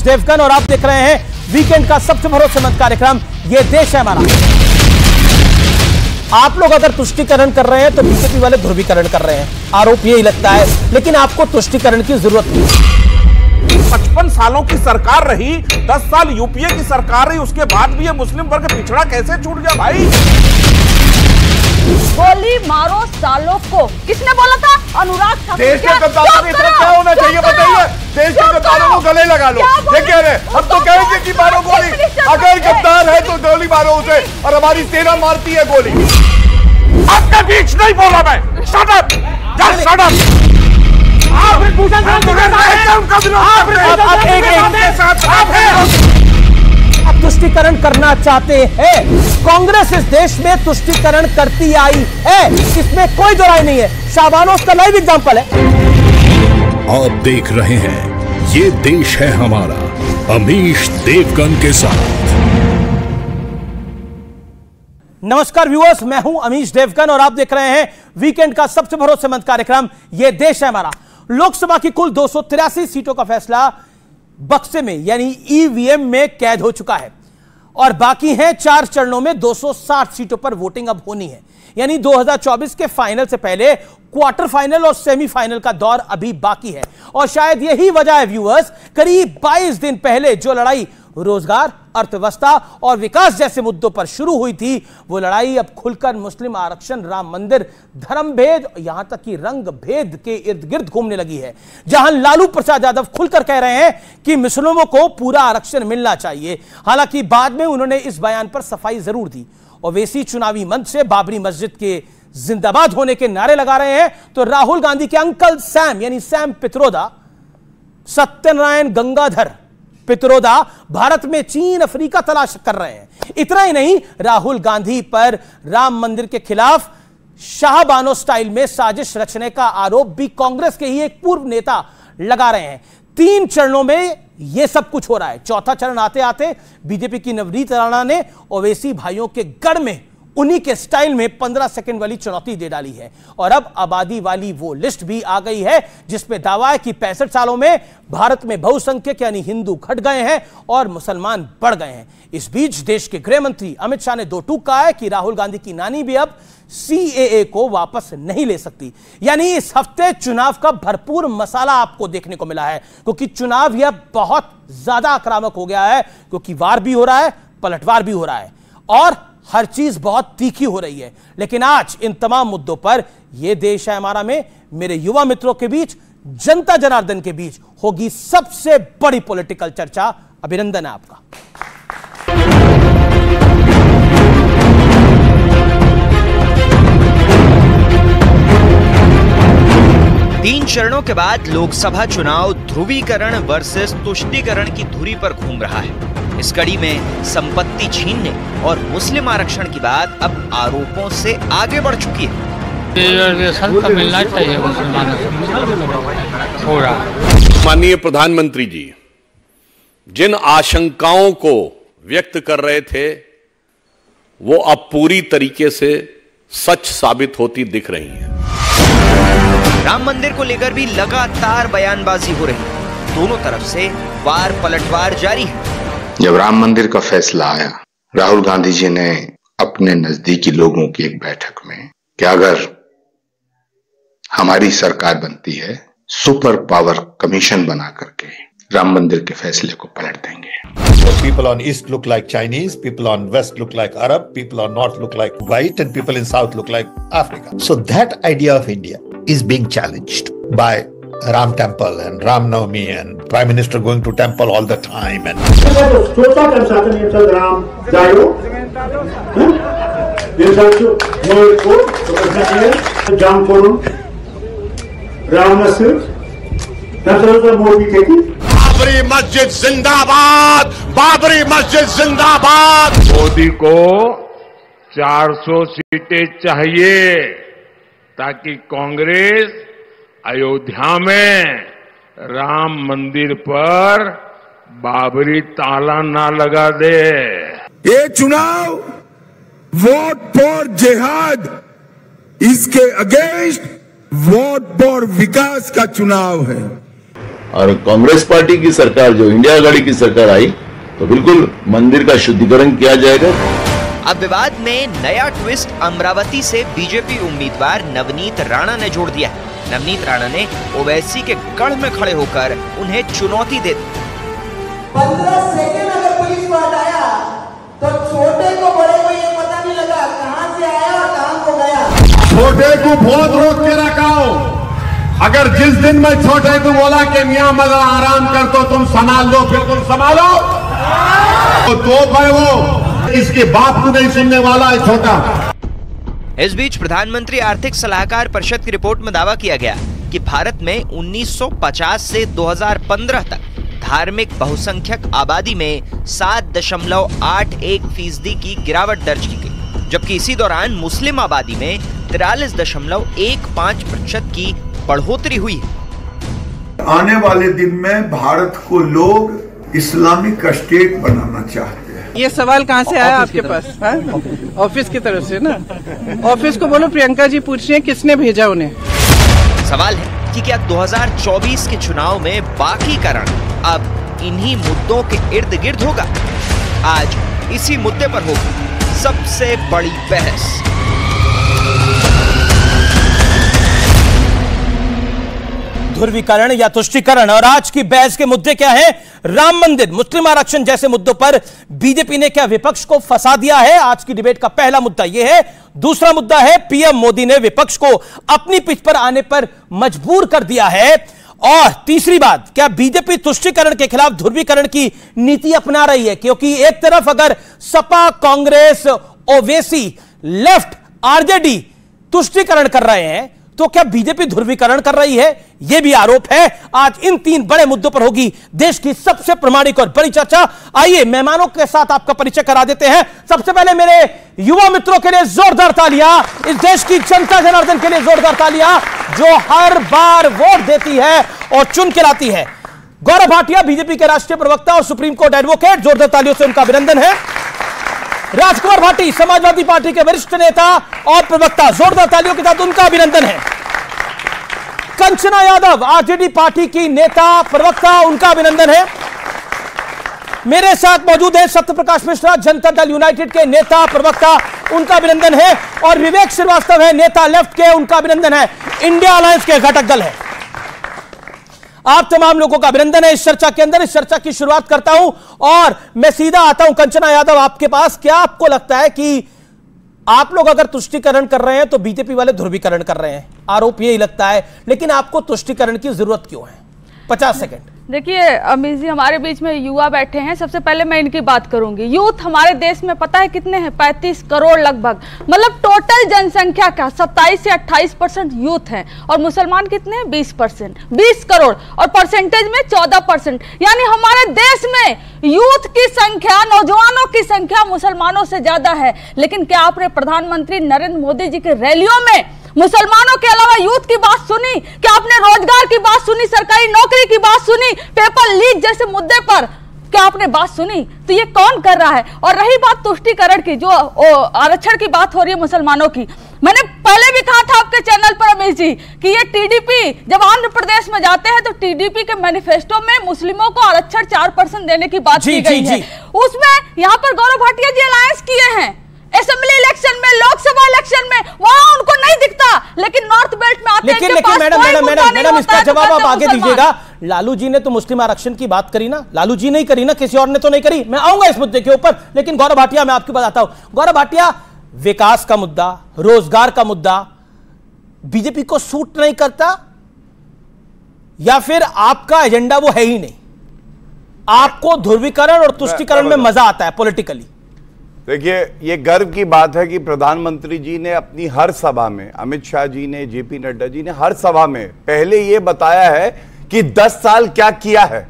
देवगन और आप देख रहे हैं वीकेंड का सबसे भरोसेमंद कार्यक्रम ये देश है हमारा। आप लोग अगर तुष्टिकरण कर रहे हैं तो बीजेपी वाले ध्रुवीकरण कर रहे हैं, आरोप यही लगता है, लेकिन आपको तुष्टिकरण की जरूरत नहीं। 55 सालों की सरकार रही, 10 साल यूपीए की सरकार रही, उसके बाद भी ये मुस्लिम वर्ग पिछड़ा कैसे छूट गया भाई? गोली मारो सालों को, किसने बोला था? अनुराग ठाकुर। देश के गद्दारों की तरफ क्या होना चाहिए बताइए? देश के गद्दारों को गले लगा लो। ये कह रहे हम तो कहेंगे कि मारो गोली, अगर गद्दार है तो गोली मारो उसे, और हमारी सेना मारती है गोली। आपके बीच नहीं बोला मैं, shut up, just shut up. आप तुष्टिकरण करना चाहते हैं, कांग्रेस इस देश में तुष्टिकरण करती आई है, इसमें कोई दो राय नहीं है। शाहबानो उसका लाइव एग्जांपल है। आप देख रहे हैं ये देश है हमारा, अमीश देवगन के साथ। नमस्कार व्यूअर्स, मैं हूं अमीश देवगन और आप देख रहे हैं वीकेंड का सबसे भरोसेमंद कार्यक्रम ये देश है हमारा। लोकसभा की कुल 283 सीटों का फैसला बक्से में यानी ईवीएम में कैद हो चुका है और बाकी हैं 4 चरणों में 260 सीटों पर वोटिंग अब होनी है। यानी 2024 के फाइनल से पहले क्वार्टर फाइनल और सेमीफाइनल का दौर अभी बाकी है और शायद यही वजह है व्यूअर्स, करीब 22 दिन पहले जो लड़ाई रोजगार, अर्थव्यवस्था और विकास जैसे मुद्दों पर शुरू हुई थी, वो लड़ाई अब खुलकर मुस्लिम आरक्षण, राम मंदिर, धर्म भेद, यहां तक कि रंग भेद के इर्द गिर्द घूमने लगी है। जहां लालू प्रसाद यादव खुलकर कह रहे हैं कि मुस्लिमों को पूरा आरक्षण मिलना चाहिए। हालांकि बाद में उन्होंने इस बयान पर सफाई जरूर दी। ओवैसी चुनावी मंच से बाबरी मस्जिद के जिंदाबाद होने के नारे लगा रहे हैं, तो राहुल गांधी के अंकल सैम यानी सैम पित्रोदा, सत्यनारायण गंगाधर पित्रोदा भारत में चीन, अफ्रीका तलाश कर रहे हैं। इतना ही नहीं, राहुल गांधी पर राम मंदिर के खिलाफ शाहबानो स्टाइल में साजिश रचने का आरोप भी कांग्रेस के ही एक पूर्व नेता लगा रहे हैं। 3 चरणों में यह सब कुछ हो रहा है। चौथा चरण आते आते बीजेपी की नवनीत राणा ने ओवैसी भाइयों के गढ़ में उन्हीं के स्टाइल में 15 सेकंड वाली चुनौती दे डाली है और अब आबादी वाली वो लिस्ट भी आ गई है जिसमें दावा है कि 65 सालों में भारत में बहुसंख्यक यानी हिंदू घट गए हैं और मुसलमान बढ़ गए हैं। इस बीच देश के गृह मंत्री अमित शाह ने 2 टूक कहा है कि राहुल गांधी की नानी भी अब सीएए को वापस नहीं ले सकती। यानी इस हफ्ते चुनाव का भरपूर मसाला आपको देखने को मिला है, क्योंकि चुनाव यह बहुत ज्यादा आक्रामक हो गया है, क्योंकि वार भी हो रहा है, पलटवार भी हो रहा है और हर चीज बहुत तीखी हो रही है। लेकिन आज इन तमाम मुद्दों पर यह देश है हमारा में मेरे युवा मित्रों के बीच, जनता जनार्दन के बीच होगी सबसे बड़ी पॉलिटिकल चर्चा। अभिनंदन है आपका। तीन चरणों के बाद लोकसभा चुनाव ध्रुवीकरण वर्सेस तुष्टीकरण की धुरी पर घूम रहा है। इस कड़ी में संपत्ति छीनने और मुस्लिम आरक्षण की बात अब आरोपों से आगे बढ़ चुकी है। रिजर्वेशन तो मिलना चाहिए मुसलमानों को। माननीय प्रधानमंत्री जी जिन आशंकाओं को व्यक्त कर रहे थे वो अब पूरी तरीके से सच साबित होती दिख रही है। राम मंदिर को लेकर भी लगातार बयानबाजी हो रही है। दोनों तरफ से वार पलटवार जारी है। जब राम मंदिर का फैसला आया, राहुल गांधी जी ने अपने नजदीकी लोगों की एक बैठक में कि अगर हमारी सरकार बनती है, सुपर पावर कमीशन बना करके राम मंदिर के फैसले को पलट देंगे। People on east look like Chinese, people on west look like Arab, people on north look like white, and people in south look like Africa. So that idea of India is being challenged by Ram Temple and Ram Navami and Prime Minister going to temple all the time. And Babri मस्जिद जिंदाबाद, बाबरी मस्जिद जिंदाबाद। मोदी को 400 सीटें चाहिए ताकि कांग्रेस अयोध्या में राम मंदिर पर बाबरी ताला ना लगा दे। ये चुनाव वोट फॉर जिहाद, इसके अगेंस्ट वोट फॉर विकास का चुनाव है। और कांग्रेस पार्टी की सरकार, जो इंडिया आघाड़ी की सरकार आई, तो बिल्कुल मंदिर का शुद्धिकरण किया जाएगा। अब विवाद में नया ट्विस्ट अमरावती से बीजेपी उम्मीदवार नवनीत राणा ने जोड़ दिया। नवनीत राणा ने ओवैसी के गढ़ में खड़े होकर उन्हें चुनौती दे दी। 15 सेकंड अगर पुलिस को हटाया तो छोटे को बड़े को ये पता नहीं लगा कहां से आया और कहां को गया। छोटे को बहुत रोक के रखा हो। अगर जिस दिन मैं छोटे को बोला कि मियां मगर आराम कर तो तुम संभाल लो, फिर तुम संभालो तो तोप है वो, इसके बाप को नहीं सुनने वाला है छोटा। इस बीच प्रधानमंत्री आर्थिक सलाहकार परिषद की रिपोर्ट में दावा किया गया कि भारत में 1950 से 2015 तक धार्मिक बहुसंख्यक आबादी में 7.81% की गिरावट दर्ज की गई, जबकि इसी दौरान मुस्लिम आबादी में 43.15% की बढ़ोतरी हुई है। आने वाले दिन में भारत को लोग इस्लामिक स्टेट बनाना चाहते हैं। ये सवाल कहाँ से आया आपके पास? ऑफिस की तरफ से ना? ऑफिस को बोलो प्रियंका जी पूछ रही हैं किसने भेजा उन्हें। सवाल है कि क्या 2024 के चुनाव में बाकी का रण अब इन्हीं मुद्दों के इर्द गिर्द होगा? आज इसी मुद्दे पर होगी सबसे बड़ी बहस। ध्रुवीकरण या तुष्टीकरण, और आज की बहस के मुद्दे क्या है? राम मंदिर, मुस्लिम आरक्षण जैसे मुद्दों पर बीजेपी ने क्या विपक्ष को फंसा दिया है? आज की डिबेट का पहला मुद्दा यह है। दूसरा मुद्दा है पीएम मोदी ने विपक्ष को अपनी पिच पर आने पर मजबूर कर दिया है। और तीसरी बात, क्या बीजेपी तुष्टीकरण के खिलाफ ध्रुवीकरण की नीति अपना रही है? क्योंकि एक तरफ अगर सपा, कांग्रेस, ओवैसी, लेफ्ट, आरजेडी तुष्टीकरण कर रहे हैं, तो क्या बीजेपी ध्रुवीकरण कर रही है? यह भी आरोप है। आज इन तीन बड़े मुद्दों पर होगी देश की सबसे प्रामाणिक और बड़ी चर्चा। आइए मेहमानों के साथ आपका परिचय करा देते हैं। सबसे पहले मेरे युवा मित्रों के लिए जोरदार तालियां, इस देश की जनता जनार्दन के लिए जोरदार तालियां, जो हर बार वोट देती है और चुन के लाती है। गौरव भाटिया, बीजेपी के राष्ट्रीय प्रवक्ता और सुप्रीम कोर्ट एडवोकेट, जोरदार तालियों से उनका अभिनंदन है। राजकुमार भाटी, समाजवादी पार्टी के वरिष्ठ नेता और प्रवक्ता, जोरदार तालियों के साथ उनका अभिनंदन है। कंचना यादव, आरजेडी पार्टी की नेता, प्रवक्ता, उनका अभिनंदन है। मेरे साथ मौजूद हैं सत्यप्रकाश मिश्रा, जनता दल यूनाइटेड के नेता, प्रवक्ता, उनका अभिनंदन है। और विवेक श्रीवास्तव है, नेता लेफ्ट के, उनका अभिनंदन है। इंडिया अलायंस के घटक दल है। आप तमाम लोगों का अभिनंदन है इस चर्चा के अंदर। इस चर्चा की शुरुआत करता हूं और मैं सीधा आता हूं कंचना यादव आपके पास। क्या आपको लगता है कि आप लोग अगर तुष्टीकरण कर रहे हैं तो बीजेपी वाले ध्रुवीकरण कर रहे हैं? आरोप यही लगता है, लेकिन आपको तुष्टीकरण की जरूरत क्यों है? 50 सेकंड। देखिए अमीश जी, हमारे बीच में युवा बैठे हैं। सबसे पहले मैं इनकी बात करूंगी। यूथ हमारे देश में पता है कितने हैं? 35 करोड़ लगभग। मतलब टोटल जनसंख्या का 27 से 28% यूथ है। और मुसलमान कितने हैं? 20%, 20 करोड़, और परसेंटेज में 14%। यानी हमारे देश में यूथ की संख्या, नौजवानों की संख्या मुसलमानों से ज्यादा है। लेकिन क्या आपने प्रधानमंत्री नरेंद्र मोदी जी की रैलियों में मुसलमानों के अलावा यूथ की बात सुनी? क्या आपने रोजगार की बात सुनी? सरकारी नौकरी की बात सुनी? पेपर लीक जैसे मुद्दे पर क्या आपने बात सुनी? तो ये कौन कर रहा है? और रही बात तुष्टीकरण की, जो आरक्षण की बात हो रही है मुसलमानों की, मैंने पहले भी कहा था आपके चैनल पर अमीश जी कि ये टीडीपी जब आंध्र प्रदेश में जाते हैं तो टीडीपी के मैनिफेस्टो में मुस्लिमों को आरक्षण 4% देने की बात की गई है। उसमें यहाँ पर गौरव भाटिया जी अलायंस किए हैं। असेंबली इलेक्शन में, लोकसभा इलेक्शन में, वहां उनको नहीं दिखता, लेकिन नॉर्थ बेल्ट में आते हैं। लेकिन मैडम इसका जवाब आप आगे दीजिएगा। लालू जी ने तो मुस्लिम आरक्षण की बात करी ना, लालू जी नहीं करी ना, किसी और ने तो नहीं करी। मैं आऊंगा इस मुद्दे के ऊपर, लेकिन गौरव भाटिया मैं आपकी बात आता हूं। गौरव भाटिया, विकास का मुद्दा, रोजगार का मुद्दा बीजेपी को सूट नहीं करता, या फिर आपका एजेंडा वो है ही नहीं? आपको ध्रुवीकरण और तुष्टीकरण में मजा आता है पॉलिटिकली? देखिए, ये गर्व की बात है कि प्रधानमंत्री जी ने अपनी हर सभा में, अमित शाह जी ने, जेपी नड्डा जी ने हर सभा में पहले ये बताया है कि 10 साल क्या किया है।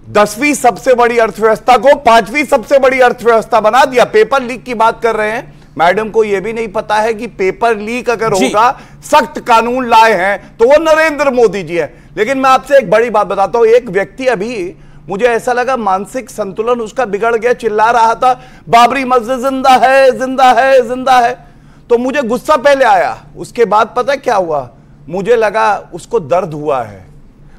10वीं सबसे बड़ी अर्थव्यवस्था को 5वीं सबसे बड़ी अर्थव्यवस्था बना दिया। पेपर लीक की बात कर रहे हैं, मैडम को यह भी नहीं पता है कि पेपर लीक अगर होगा, सख्त कानून लाए हैं तो वो नरेंद्र मोदी जी है। लेकिन मैं आपसे एक बड़ी बात बताता हूं। एक व्यक्ति, अभी मुझे ऐसा लगा मानसिक संतुलन उसका बिगड़ गया, चिल्ला रहा था बाबरी मस्जिद जिंदा है, जिंदा है, जिंदा है। तो मुझे गुस्सा पहले आया, उसके बाद पता क्या हुआ, मुझे लगा उसको दर्द हुआ है।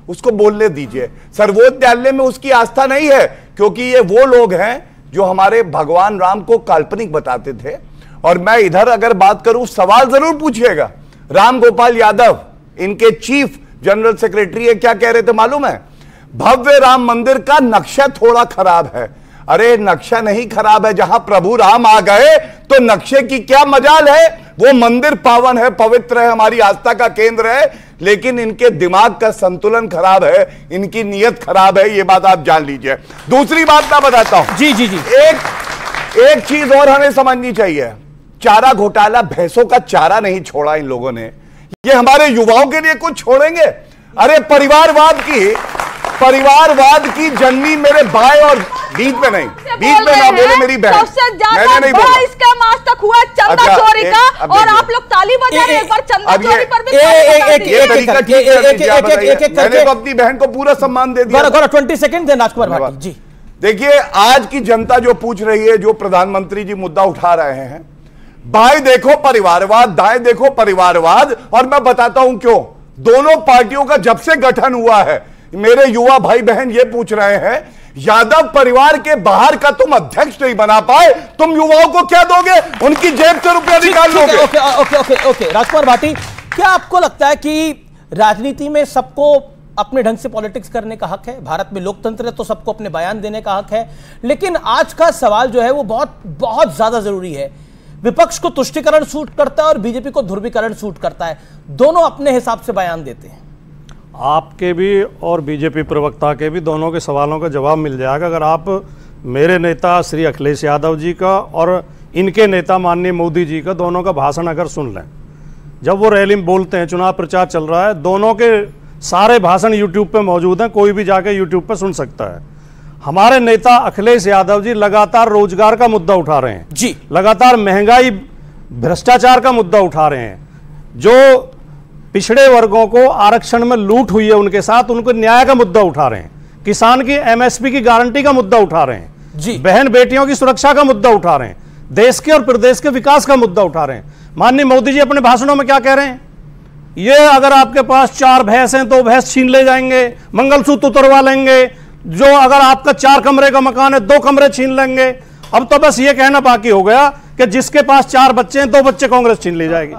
उसको बोलने दीजिए। सर्वोच्च न्यायालय में उसकी आस्था नहीं है, क्योंकि ये वो लोग हैं जो हमारे भगवान राम को काल्पनिक बताते थे। और मैं इधर अगर बात करूं, सवाल जरूर पूछिएगा। राम गोपाल यादव इनके चीफ जनरल सेक्रेटरी है, क्या कह रहे थे मालूम है? भव्य राम मंदिर का नक्शा थोड़ा खराब है। अरे नक्शा नहीं खराब है, जहां प्रभु राम आ गए तो नक्शे की क्या मजाल है? वो मंदिर पावन है, पवित्र है, हमारी आस्था का केंद्र है, लेकिन इनके दिमाग का संतुलन खराब है, इनकी नीयत खराब है, ये बात आप जान लीजिए। दूसरी बात मैं बताता हूं। जी जी जी, एक चीज और हमें समझनी चाहिए। चारा घोटाला, भैंसों का चारा नहीं छोड़ा इन लोगों ने। ये हमारे युवाओं के लिए कुछ छोड़ेंगे? अरे परिवारवाद की जननी मेरे भाई, और बीच में नहीं, बीच में ना बोले मेरी बहन। मैंने नहीं बोला। इसका आज तक हुआ चंदा चोरी का, और आप लोग ताली बजा रहे हैं। एक बार चंदा चोरी पर भी मैंने तो अपनी बहन को पूरा सम्मान दे दिया। 20 सेकंड राजकुमार भाटी जी। देखिए, आज की जनता जो पूछ रही है, जो प्रधानमंत्री जी मुद्दा उठा रहे हैं, बाएं देखो परिवारवाद, दाएं देखो परिवारवाद, और मैं बताता हूं क्यों। दोनों पार्टियों का जब से गठन हुआ है, मेरे युवा भाई बहन ये पूछ रहे हैं, यादव परिवार के बाहर का तुम अध्यक्ष नहीं बना पाए, तुम युवाओं को क्या दोगे? उनकी जेब से रुपया निकाल लोगे। ओके राजकुमार भाटी, क्या आपको लगता है कि राजनीति में सबको अपने ढंग से पॉलिटिक्स करने का हक है? भारत में लोकतंत्र है तो सबको अपने बयान देने का हक है, लेकिन आज का सवाल जो है वो बहुत ज्यादा जरूरी है। विपक्ष को तुष्टीकरण सूट करता है और बीजेपी को ध्रुवीकरण सूट करता है, दोनों अपने हिसाब से बयान देते हैं। आपके भी और बीजेपी प्रवक्ता के भी दोनों के सवालों का जवाब मिल जाएगा अगर आप मेरे नेता श्री अखिलेश यादव जी का और इनके नेता माननीय मोदी जी का दोनों का भाषण अगर सुन लें। जब वो रैली में बोलते हैं, चुनाव प्रचार चल रहा है, दोनों के सारे भाषण यूट्यूब पे मौजूद हैं, कोई भी जाके यूट्यूब पे सुन सकता है। हमारे नेता अखिलेश यादव जी लगातार रोजगार का मुद्दा उठा रहे हैं जी, लगातार महंगाई भ्रष्टाचार का मुद्दा उठा रहे हैं, जो पिछड़े वर्गों को आरक्षण में लूट हुई है उनके साथ, उनको न्याय का मुद्दा उठा रहे हैं, किसान की एमएसपी की गारंटी का मुद्दा उठा रहे हैं जी, बहन बेटियों की सुरक्षा का मुद्दा उठा रहे हैं, देश के और प्रदेश के विकास का मुद्दा उठा रहे हैं। माननीय मोदी जी अपने भाषणों में क्या कह रहे हैं? ये अगर आपके पास 4 भैंस हैं तो भैंस छीन ले जाएंगे, मंगलसूत्र उतरवा लेंगे, जो अगर आपका 4 कमरे का मकान है 2 कमरे छीन लेंगे। अब तो बस ये कहना बाकी हो गया कि जिसके पास 4 बच्चे हैं 2 बच्चे कांग्रेस छीन ले जाएगी।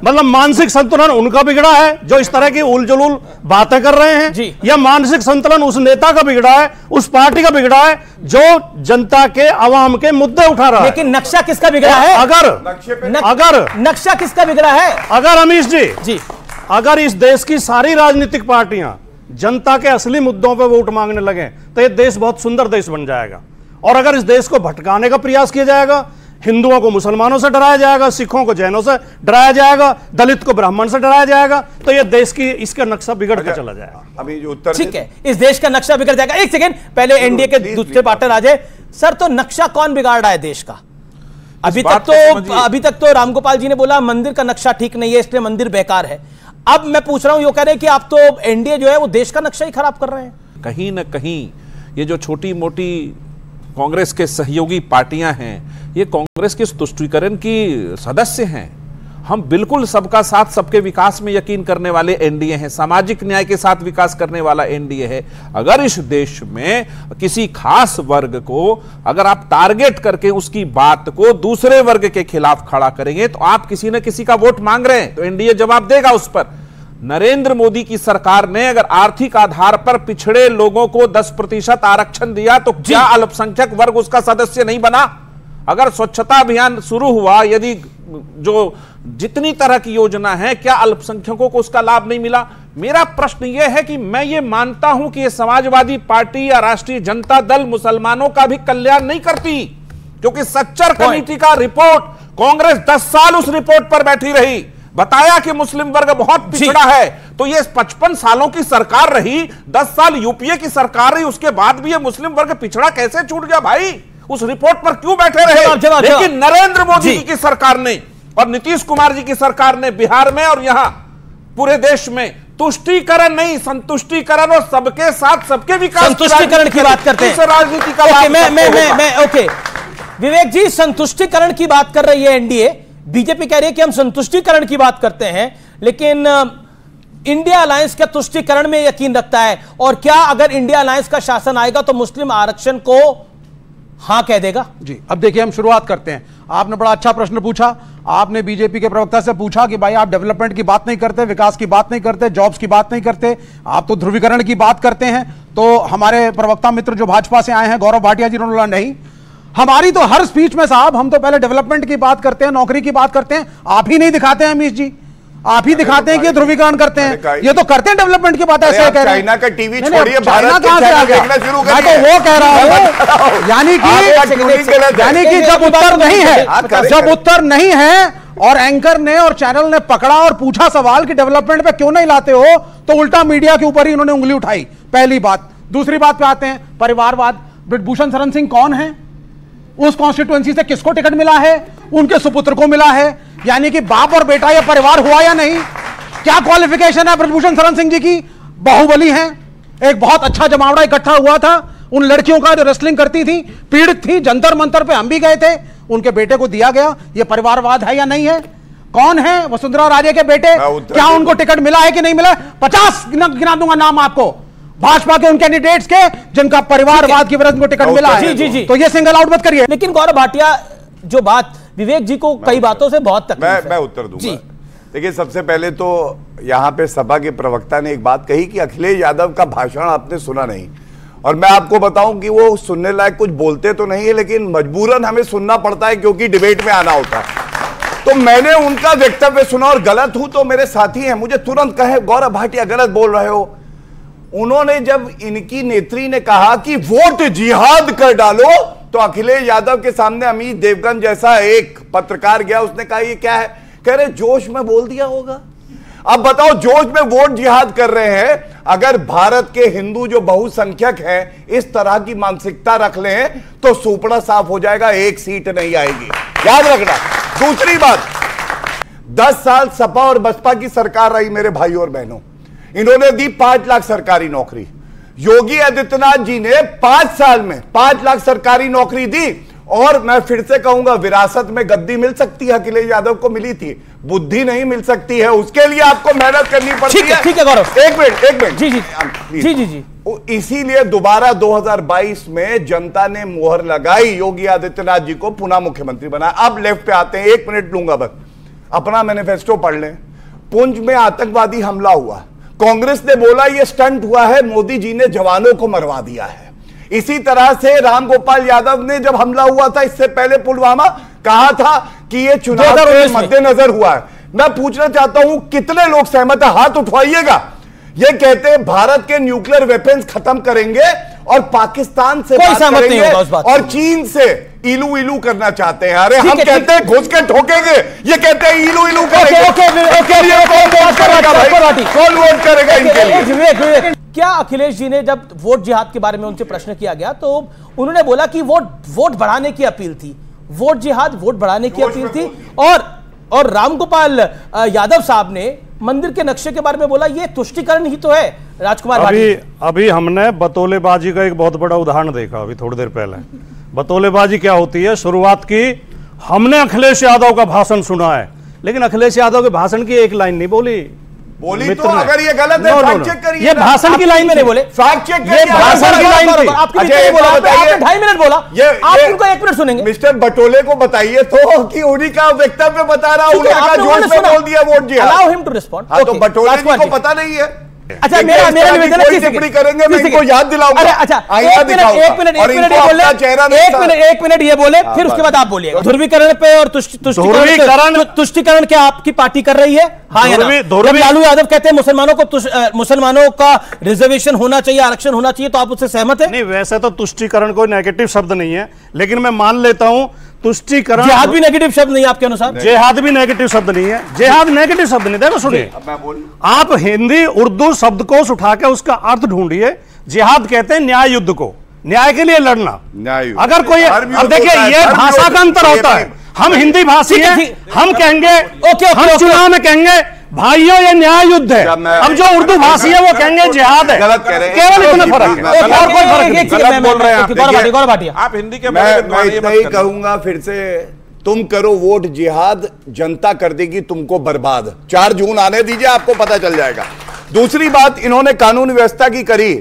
मतलब मानसिक संतुलन उनका बिगड़ा है जो इस तरह की उलझुल बातें कर रहे हैं, या मानसिक संतुलन उस नेता का बिगड़ा है, उस पार्टी का बिगड़ा है जो जनता के आवाम के मुद्दे उठा रहा है। लेकिन नक्शा किसका बिगड़ा है? अगर नक्शा किसका बिगड़ा है? अगर अमीश जी अगर इस देश की सारी राजनीतिक पार्टियां जनता के असली मुद्दों पर वोट मांगने लगे तो ये देश बहुत सुंदर देश बन जाएगा। और अगर इस देश को भटकाने का प्रयास किया जाएगा, हिंदुओं को मुसलमानों से डराया जाएगा, सिखों को जैनों से डराया जाएगा, दलित को ब्राह्मण से डराया जाएगा, तो ये देश की इसका नक्शा बिगड़ के चला जाएगा। अभी जो उत्तर ठीक है, इस देश का नक्शा बिगड़ जाएगा। एक सेकेंड पहले एनडीए के दूसरे पार्टनर आ जाए। सर, तो नक्शा कौन बिगाड़ रहा है देश का? अभी तक तो रामगोपाल जी ने बोला मंदिर का नक्शा ठीक नहीं है इसलिए मंदिर बेकार है। अब मैं पूछ रहा हूं, ये कह रहे हैं कि आप तो एनडीए जो है वो देश का नक्शा ही खराब कर रहे हैं। कहीं ना कहीं ये जो छोटी मोटी कांग्रेस के सहयोगी पार्टियां हैं, ये कांग्रेस के तुष्टीकरण की सदस्य हैं। हम बिल्कुल सबका साथ सबके विकास में यकीन करने वाले एनडीए हैं, सामाजिक न्याय के साथ विकास करने वाला एनडीए है। अगर इस देश में किसी खास वर्ग को अगर आप टारगेट करके उसकी बात को दूसरे वर्ग के खिलाफ खड़ा करेंगे तो आप किसी न किसी का वोट मांग रहे हैं, तो एनडीए जवाब देगा उस पर। नरेंद्र मोदी की सरकार ने अगर आर्थिक आधार पर पिछड़े लोगों को 10% आरक्षण दिया तो क्या अल्पसंख्यक वर्ग उसका सदस्य नहीं बना? अगर स्वच्छता अभियान शुरू हुआ, यदि जो जितनी तरह की योजना है, क्या अल्पसंख्यकों को उसका लाभ नहीं मिला? मेरा प्रश्न यह है कि मैं ये मानता हूं कि ये समाजवादी पार्टी या राष्ट्रीय जनता दल मुसलमानों का भी कल्याण नहीं करती, क्योंकि सच्चर कमेटी का रिपोर्ट, कांग्रेस 10 साल उस रिपोर्ट पर बैठी रही, बताया कि मुस्लिम वर्ग बहुत पिछड़ा है। तो ये 55 सालों की सरकार रही, 10 साल यूपीए की सरकार रही, उसके बाद भी ये मुस्लिम वर्ग पिछड़ा कैसे छूट गया भाई? उस रिपोर्ट पर क्यों बैठे रहे? लेकिन नरेंद्र मोदी जी की सरकार ने और नीतीश कुमार जी की सरकार ने बिहार में और यहां पूरे देश में तुष्टीकरण नहीं, संतुष्टीकरण और सबके साथ सबके विकास, संतुष्टीकरण की बात करते हैं, राजनीति का ओके विवेक जी, संतुष्टीकरण की बात कर रही है एनडीए, बीजेपी कह रही है कि हम संतुष्टीकरण की बात करते हैं, लेकिन इंडिया अलायंस के तुष्टीकरण में यकीन रखता है, और क्या अगर इंडिया अलायंस का शासन आएगा तो मुस्लिम आरक्षण को हां कह देगा? जी, अब देखिए हम शुरुआत करते हैं। आपने बड़ा अच्छा प्रश्न पूछा। आपने बीजेपी के प्रवक्ता से पूछा कि भाई आप डेवलपमेंट की बात नहीं करते, विकास की बात नहीं करते, जॉब्स की बात नहीं करते, आप तो ध्रुवीकरण की बात करते हैं। तो हमारे प्रवक्ता मित्र जो भाजपा से आए हैं, गौरव भाटिया जी, उन्होंने बोला नहीं, हमारी तो हर स्पीच में साहब हम तो पहले डेवलपमेंट की बात करते हैं, नौकरी की बात करते हैं। आप ही नहीं दिखाते हैं अमीश जी, आप ही दिखाते हैं कि ध्रुवीकरण करते हैं। ये तो करते हैं डेवलपमेंट की बात, ऐसे कह रहे हैं। चाइना का टीवी छोड़िए, चाइना कहां से आ गया? मैं तो वो कह रहा हूं, यानी कि जब उत्तर नहीं है, जब उत्तर नहीं है और एंकर ने और चैनल ने पकड़ा और पूछा सवाल कि डेवलपमेंट पे क्यों नहीं लाते हो, तो उल्टा मीडिया के ऊपर ही उन्होंने उंगली उठाई। पहली बात। दूसरी बात पे आते हैं, परिवारवाद। ब्रिजभूषण शरण सिंह कौन है? उस कॉन्स्टिट्यूएंसी से किसको टिकट मिला है? उनके सुपुत्र को मिला है। यानी कि बाप और बेटा ये परिवार हुआ या नहीं? क्या क्वालिफिकेशन है ब्रिजभूषण शरण सिंह जी की? बाहुबली हैं। एक बहुत अच्छा जमावड़ा इकट्ठा हुआ था उन लड़कियों का जो रेसलिंग करती थी, पीड़ित थी, जंतर मंतर पे हम भी गए थे, उनके बेटे को दिया गया। ये परिवारवाद है या नहीं है? कौन है वसुंधरा राजे के बेटे? क्या उनको टिकट मिला है कि नहीं मिला? 50 गिना दूंगा नाम आपको भाजपा के उन कैंडिडेट्स के जिनका परिवारवाद की वजह से टिकट मिला है। जी। तो ये सिंगल आउट मत करिए। लेकिन गौरव भाटिया, जो बात विवेक जी को कई बातों से बहुत तकलीफ है। मैं उत्तर दूंगा। देखिए, सबसे पहले तो यहां पे सभा के प्रवक्ता ने एक बात कही कि अखिलेश यादव का भाषण आपने सुना नहीं, और मैं आपको बताऊं कि वो सुनने लायक कुछ बोलते तो नहीं है, लेकिन मजबूरन हमें सुनना पड़ता है क्योंकि डिबेट में आना होता है। तो मैंने उनका वक्तव्य सुना और गलत हूं तो मेरे साथी हैं, मुझे तुरंत कहे गौरव भाटिया गलत बोल रहे हो। उन्होंने जब इनकी नेत्री ने कहा कि वोट जिहाद कर डालो, तो अखिलेश यादव के सामने अमीश देवगन जैसा एक पत्रकार गया, उसने कहा ये क्या है? कह रहे जोश में बोल दिया होगा। अब बताओ, जोश में वोट जिहाद कर रहे हैं। अगर भारत के हिंदू जो बहुसंख्यक हैं इस तरह की मानसिकता रख लें तो सुपड़ा साफ हो जाएगा, एक सीट नहीं आएगी, याद रखना। दूसरी बात, 10 साल सपा और बसपा की सरकार रही मेरे भाई और बहनों, इन्होंने दी 5 लाख सरकारी नौकरी। योगी आदित्यनाथ जी ने 5 साल में 5 लाख सरकारी नौकरी दी। और मैं फिर से कहूंगा, विरासत में गद्दी मिल सकती है, अखिलेश यादव को मिली थी, बुद्धि नहीं मिल सकती है, उसके लिए आपको मेहनत करनी पड़ती है। ठीक है गौरव, एक मिनट। जी। इसीलिए दोबारा 2022 में जनता ने मोहर लगाई, योगी आदित्यनाथ जी को पुनः मुख्यमंत्री बनाया। अब लेफ्ट पे आते हैं, 1 मिनट लूंगा बस, अपना मैनिफेस्टो पढ़ लें। पुंछ में आतंकवादी हमला हुआ, कांग्रेस ने बोला यह स्टंट हुआ है, मोदी जी ने जवानों को मरवा दिया है। इसी तरह से रामगोपाल यादव ने जब हमला हुआ था इससे पहले पुलवामा, कहा था कि यह चुनाव के मद्देनजर हुआ है। मैं पूछना चाहता हूं कितने लोग सहमत है? हाथ उठवाइएगा। ये कहते हैं भारत के न्यूक्लियर वेपन्स खत्म करेंगे और पाकिस्तान से बात करेंगे और चीन से इलू इलू करना चाहते हैं। अरे हम कहते हैं घुस के ठोकेंगे, ये कहते हैं इलू इलू करेंगे। कौन वोट करेगा इनके लिए? क्या अखिलेश जी ने जब वोट जिहाद के बारे में उनसे प्रश्न किया गया तो उन्होंने बोला कि वोट बढ़ाने की अपील थी, वोट जिहाद वोट बढ़ाने की अपील थी। और रामगोपाल यादव साहब ने मंदिर के नक्शे के बारे में बोला ये तुष्टीकरण ही तो है। राजकुमार अभी हमने बतौलेबाजी का एक बहुत बड़ा उदाहरण देखा अभी थोड़ी देर पहले। बतौलेबाजी क्या होती है? शुरुआत की हमने अखिलेश यादव का भाषण सुना है, लेकिन अखिलेश यादव के भाषण की एक लाइन नहीं बोली तो अगर ये गलत है फैक्ट चेक करिए। ये भाषण की लाइन में नहीं बोले, फैक्ट चेक करिए। भाषण की लाइन थी। आपने 2.5 मिनट बोला, आप उनको 1 मिनट सुनेंगे। मिस्टर बटोले को बताइए तो कि उन्हीं का वक्तव्य बता रहा हूं, उन्होंने जोश में बोल दिया वोट जिहाद। Allow him to respond. हां, तो बटोले जी को पता नहीं है। अच्छा, मेरा निवेदन है, टिप्पणी करेंगे, मैं इनको याद दिलाऊंगा। अच्छा, एक मिनट ये बोले, फिर उसके बाद आप बोलिएगा। ध्रुवीकरण पे और तुष्टीकरण क्या आपकी पार्टी कर रही है? हाँ या ना? जब लालू यादव कहते हैं मुसलमानों का रिजर्वेशन होना चाहिए, आरक्षण होना चाहिए, तो आप उससे सहमत है? नहीं, वैसे तो तुष्टीकरण कोई नेगेटिव शब्द नहीं है, लेकिन मैं मान लेता हूं तुष्टीकरण। जिहाद भी नेगेटिव शब्द नहीं है आपके अनुसार? जिहाद भी नेगेटिव शब्द नहीं है, जिहाद नेगेटिव शब्द नहीं। देखो सुनिए, आप हिंदी उर्दू शब्दकोश उठा के उसका अर्थ ढूंढिए। जिहाद कहते हैं न्याय युद्ध को, न्याय के लिए लड़ना। अगर कोई, अब देखिए ये भाषा का अंतर होता है। हम हिंदी भाषी हैं, हम कहेंगे, हम चुनाव में कहेंगे भाइयों ये न्याय युद्ध है। अब जो उर्दू भाषी है वो कहेंगे जिहाद है। गलत कह रहे हैं, केवल इतना फर्क है, और कोई फर्क नहीं। गलत बोल रहे हैं आप हिंदी के। मैं इतना ही कहूंगा फिर से, तुम करो वोट जिहाद, जनता कर देगी तुमको बर्बाद। 4 जून आने दीजिए, आपको पता चल जाएगा। दूसरी बात इन्होंने कानून व्यवस्था की करी।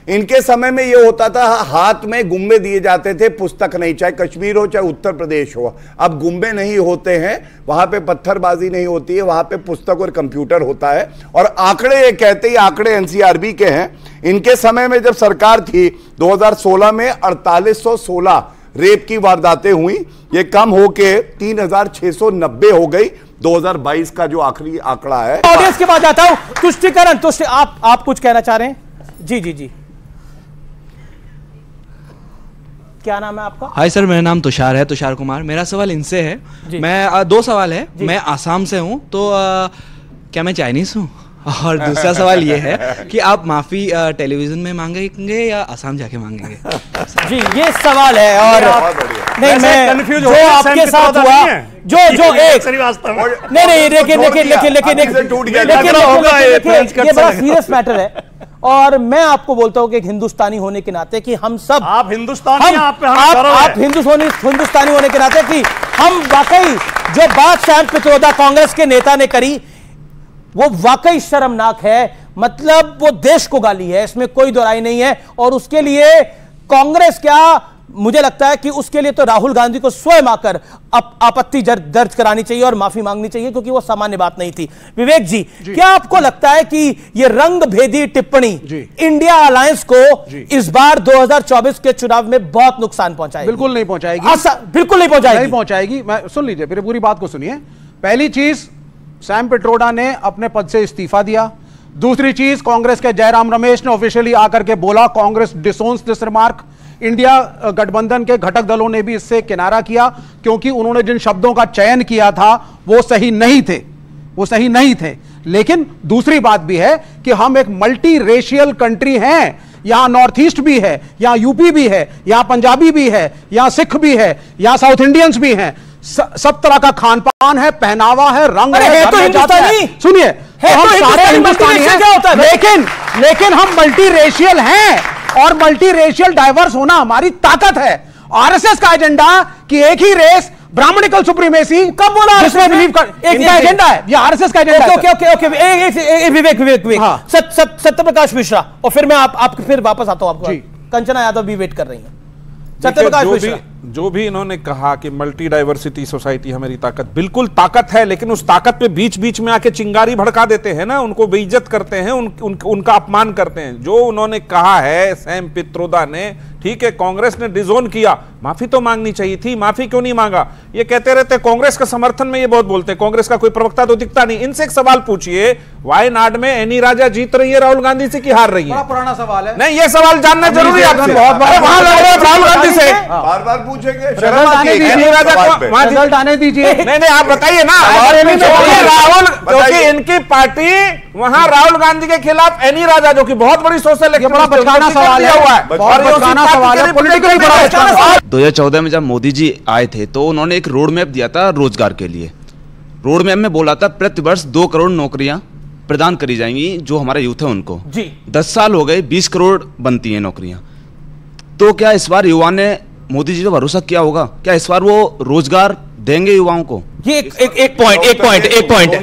इनके समय में यह होता था हाथ में गुम्बे दिए जाते थे, पुस्तक नहीं, चाहे कश्मीर हो चाहे उत्तर प्रदेश हो। अब गुम्बे नहीं होते हैं, वहां पे पत्थरबाजी नहीं होती है, वहां पे पुस्तक और कंप्यूटर होता है। और आंकड़े ये कहते हैं, आंकड़े एनसीआरबी के हैं, इनके समय में जब सरकार थी 2016 में 4816 रेप की वारदातें हुई, ये कम होके 3690 हो गई 2022 का जो आखिरी आंकड़ा है। ऑडियंस के बाद आता हूं, तुष्टिकरण, आप कुछ कहना चाह रहे हैं? जी जी जी, क्या नाम है आपका? हाय सर, मेरा नाम तुषार है, तुषार कुमार। मेरा सवाल इनसे है, मैं दो सवाल है। मैं आसाम से हूँ, तो क्या मैं चाइनीज हूँ? और दूसरा सवाल ये है कि आप माफी टेलीविजन में मांगेंगे या आसाम जाके मांगेंगे? जी ये सवाल है। और नहीं, मैं कंफ्यूज जो आपके साथ हुआ, जो एक नहीं लेकिन ये बड़ा सीरियस मैटर है। और मैं आपको बोलता हूं कि एक हिंदुस्तानी होने के नाते कि हम सब, आप हिंदुस्तानी, आप हिंदुस्तानी होने के नाते कि हम वाकई जो बात सैम पित्रोदा कांग्रेस के नेता ने करी वो वाकई शर्मनाक है। मतलब वो देश को गाली है, इसमें कोई दोराई नहीं है। और उसके लिए कांग्रेस क्या, मुझे लगता है कि उसके लिए तो राहुल गांधी को स्वयं आकर आपत्ति दर्ज करानी चाहिए और माफी मांगनी चाहिए, क्योंकि वो सामान्य बात नहीं थी। विवेक जी, क्या आपको लगता है कि ये रंग भेदी टिप्पणी इंडिया अलायंस को इस बार 2024 के चुनाव में बहुत नुकसान पहुंचाएगी? बिल्कुल नहीं पहुंचाएगी, बिल्कुल नहीं पहुंचाएगी, नहीं पहुंचाएगी। मैं सुन लीजिए, मेरी पूरी बात को सुनिए। पहली चीज, सैम पित्रोदा ने अपने पद से इस्तीफा दिया। दूसरी चीज, कांग्रेस के जयराम रमेश ने ऑफिशियली आकर के बोला कांग्रेस डिसोन्स दिस रिमार्क। इंडिया गठबंधन के घटक दलों ने भी इससे किनारा किया, क्योंकि उन्होंने जिन शब्दों का चयन किया था वो सही नहीं थे, वो सही नहीं थे। लेकिन दूसरी बात भी है कि हम एक मल्टी रेशियल कंट्री हैं। यहां नॉर्थ ईस्ट भी है, यहां यूपी भी है, यहां पंजाबी भी है, यहां सिख भी है, यहां साउथ इंडियंस भी हैं। सब तरह का खान पान है, पहनावा है, रंग है, तो हिंदुस्तानी, सुनिए, हम सारे हिंदुस्तानी हैं, लेकिन हम मल्टी रेशियल हैं। और मल्टी रेशियल डाइवर्स होना हमारी ताकत है। आरएसएस का एजेंडा कि एक ही रेस, ब्राह्मणिकल सुप्रीमेसी, कब बोला? जिसमें बिलीव कर, इनका एजेंडा है, ये आरएसएस का एजेंडा है। ओके, विवेक सत्यप्रकाश मिश्रा, और फिर मैं आप फिर वापस आता हूं आपको। कंचना यादव भी वेट कर रही है। सत्यप्रकाश मिश्रा, जो भी इन्होंने कहा कि मल्टी डाइवर्सिटी सोसाइटी हमारी ताकत, बिल्कुल ताकत है, लेकिन उस ताकत पे बीच बीच में आके चिंगारी भड़का देते हैं ना, उनको बेइज्जत करते हैं, उनका अपमान करते हैं। जो उन्होंने कहा है सैम पित्रोदा ने, ठीक है, कांग्रेस ने डिसोन किया, माफी तो मांगनी चाहिए थी, माफी क्यों नहीं मांगा? ये कहते रहते कांग्रेस का समर्थन में, ये बहुत बोलते हैं, कांग्रेस का कोई प्रवक्ता तो दिखता नहीं। इनसे एक सवाल पूछिए, वायनाड में एनी राजा जीत रही है राहुल गांधी से कि हार रही है? पुराना सवाल है, नहीं, ये सवाल जानना जरूरी है आपसे। वहां लड़ रहे राहुल गांधी से, बार बार पूछेंगे, रिजल्ट आने दीजिए। नहीं, आप बताइए ना, राहुल, क्योंकि इनकी पार्टी वहां राहुल गांधी के खिलाफ एनी राजा, जो कि बहुत बड़ी सोशल एक्टिविस्ट, बड़ा बचकाना सवाल है, पॉलिटिकली बड़ा बचकाना सवाल। 2014 में जब मोदी जी आए थे तो उन्होंने एक रोड मैप दिया था रोजगार के लिए। रोड मैप में बोला था प्रतिवर्ष 2 करोड़ नौकरियां प्रदान करी जाएंगी जो हमारा यूथ है उनको। जी 10 साल हो गए, 20 करोड़ बनती हैं नौकरियां। तो क्या इस बार युवा ने मोदी जी का भरोसा किया होगा? क्या इस बार वो रोजगार देंगे युवाओं को? ये एक पॉइंट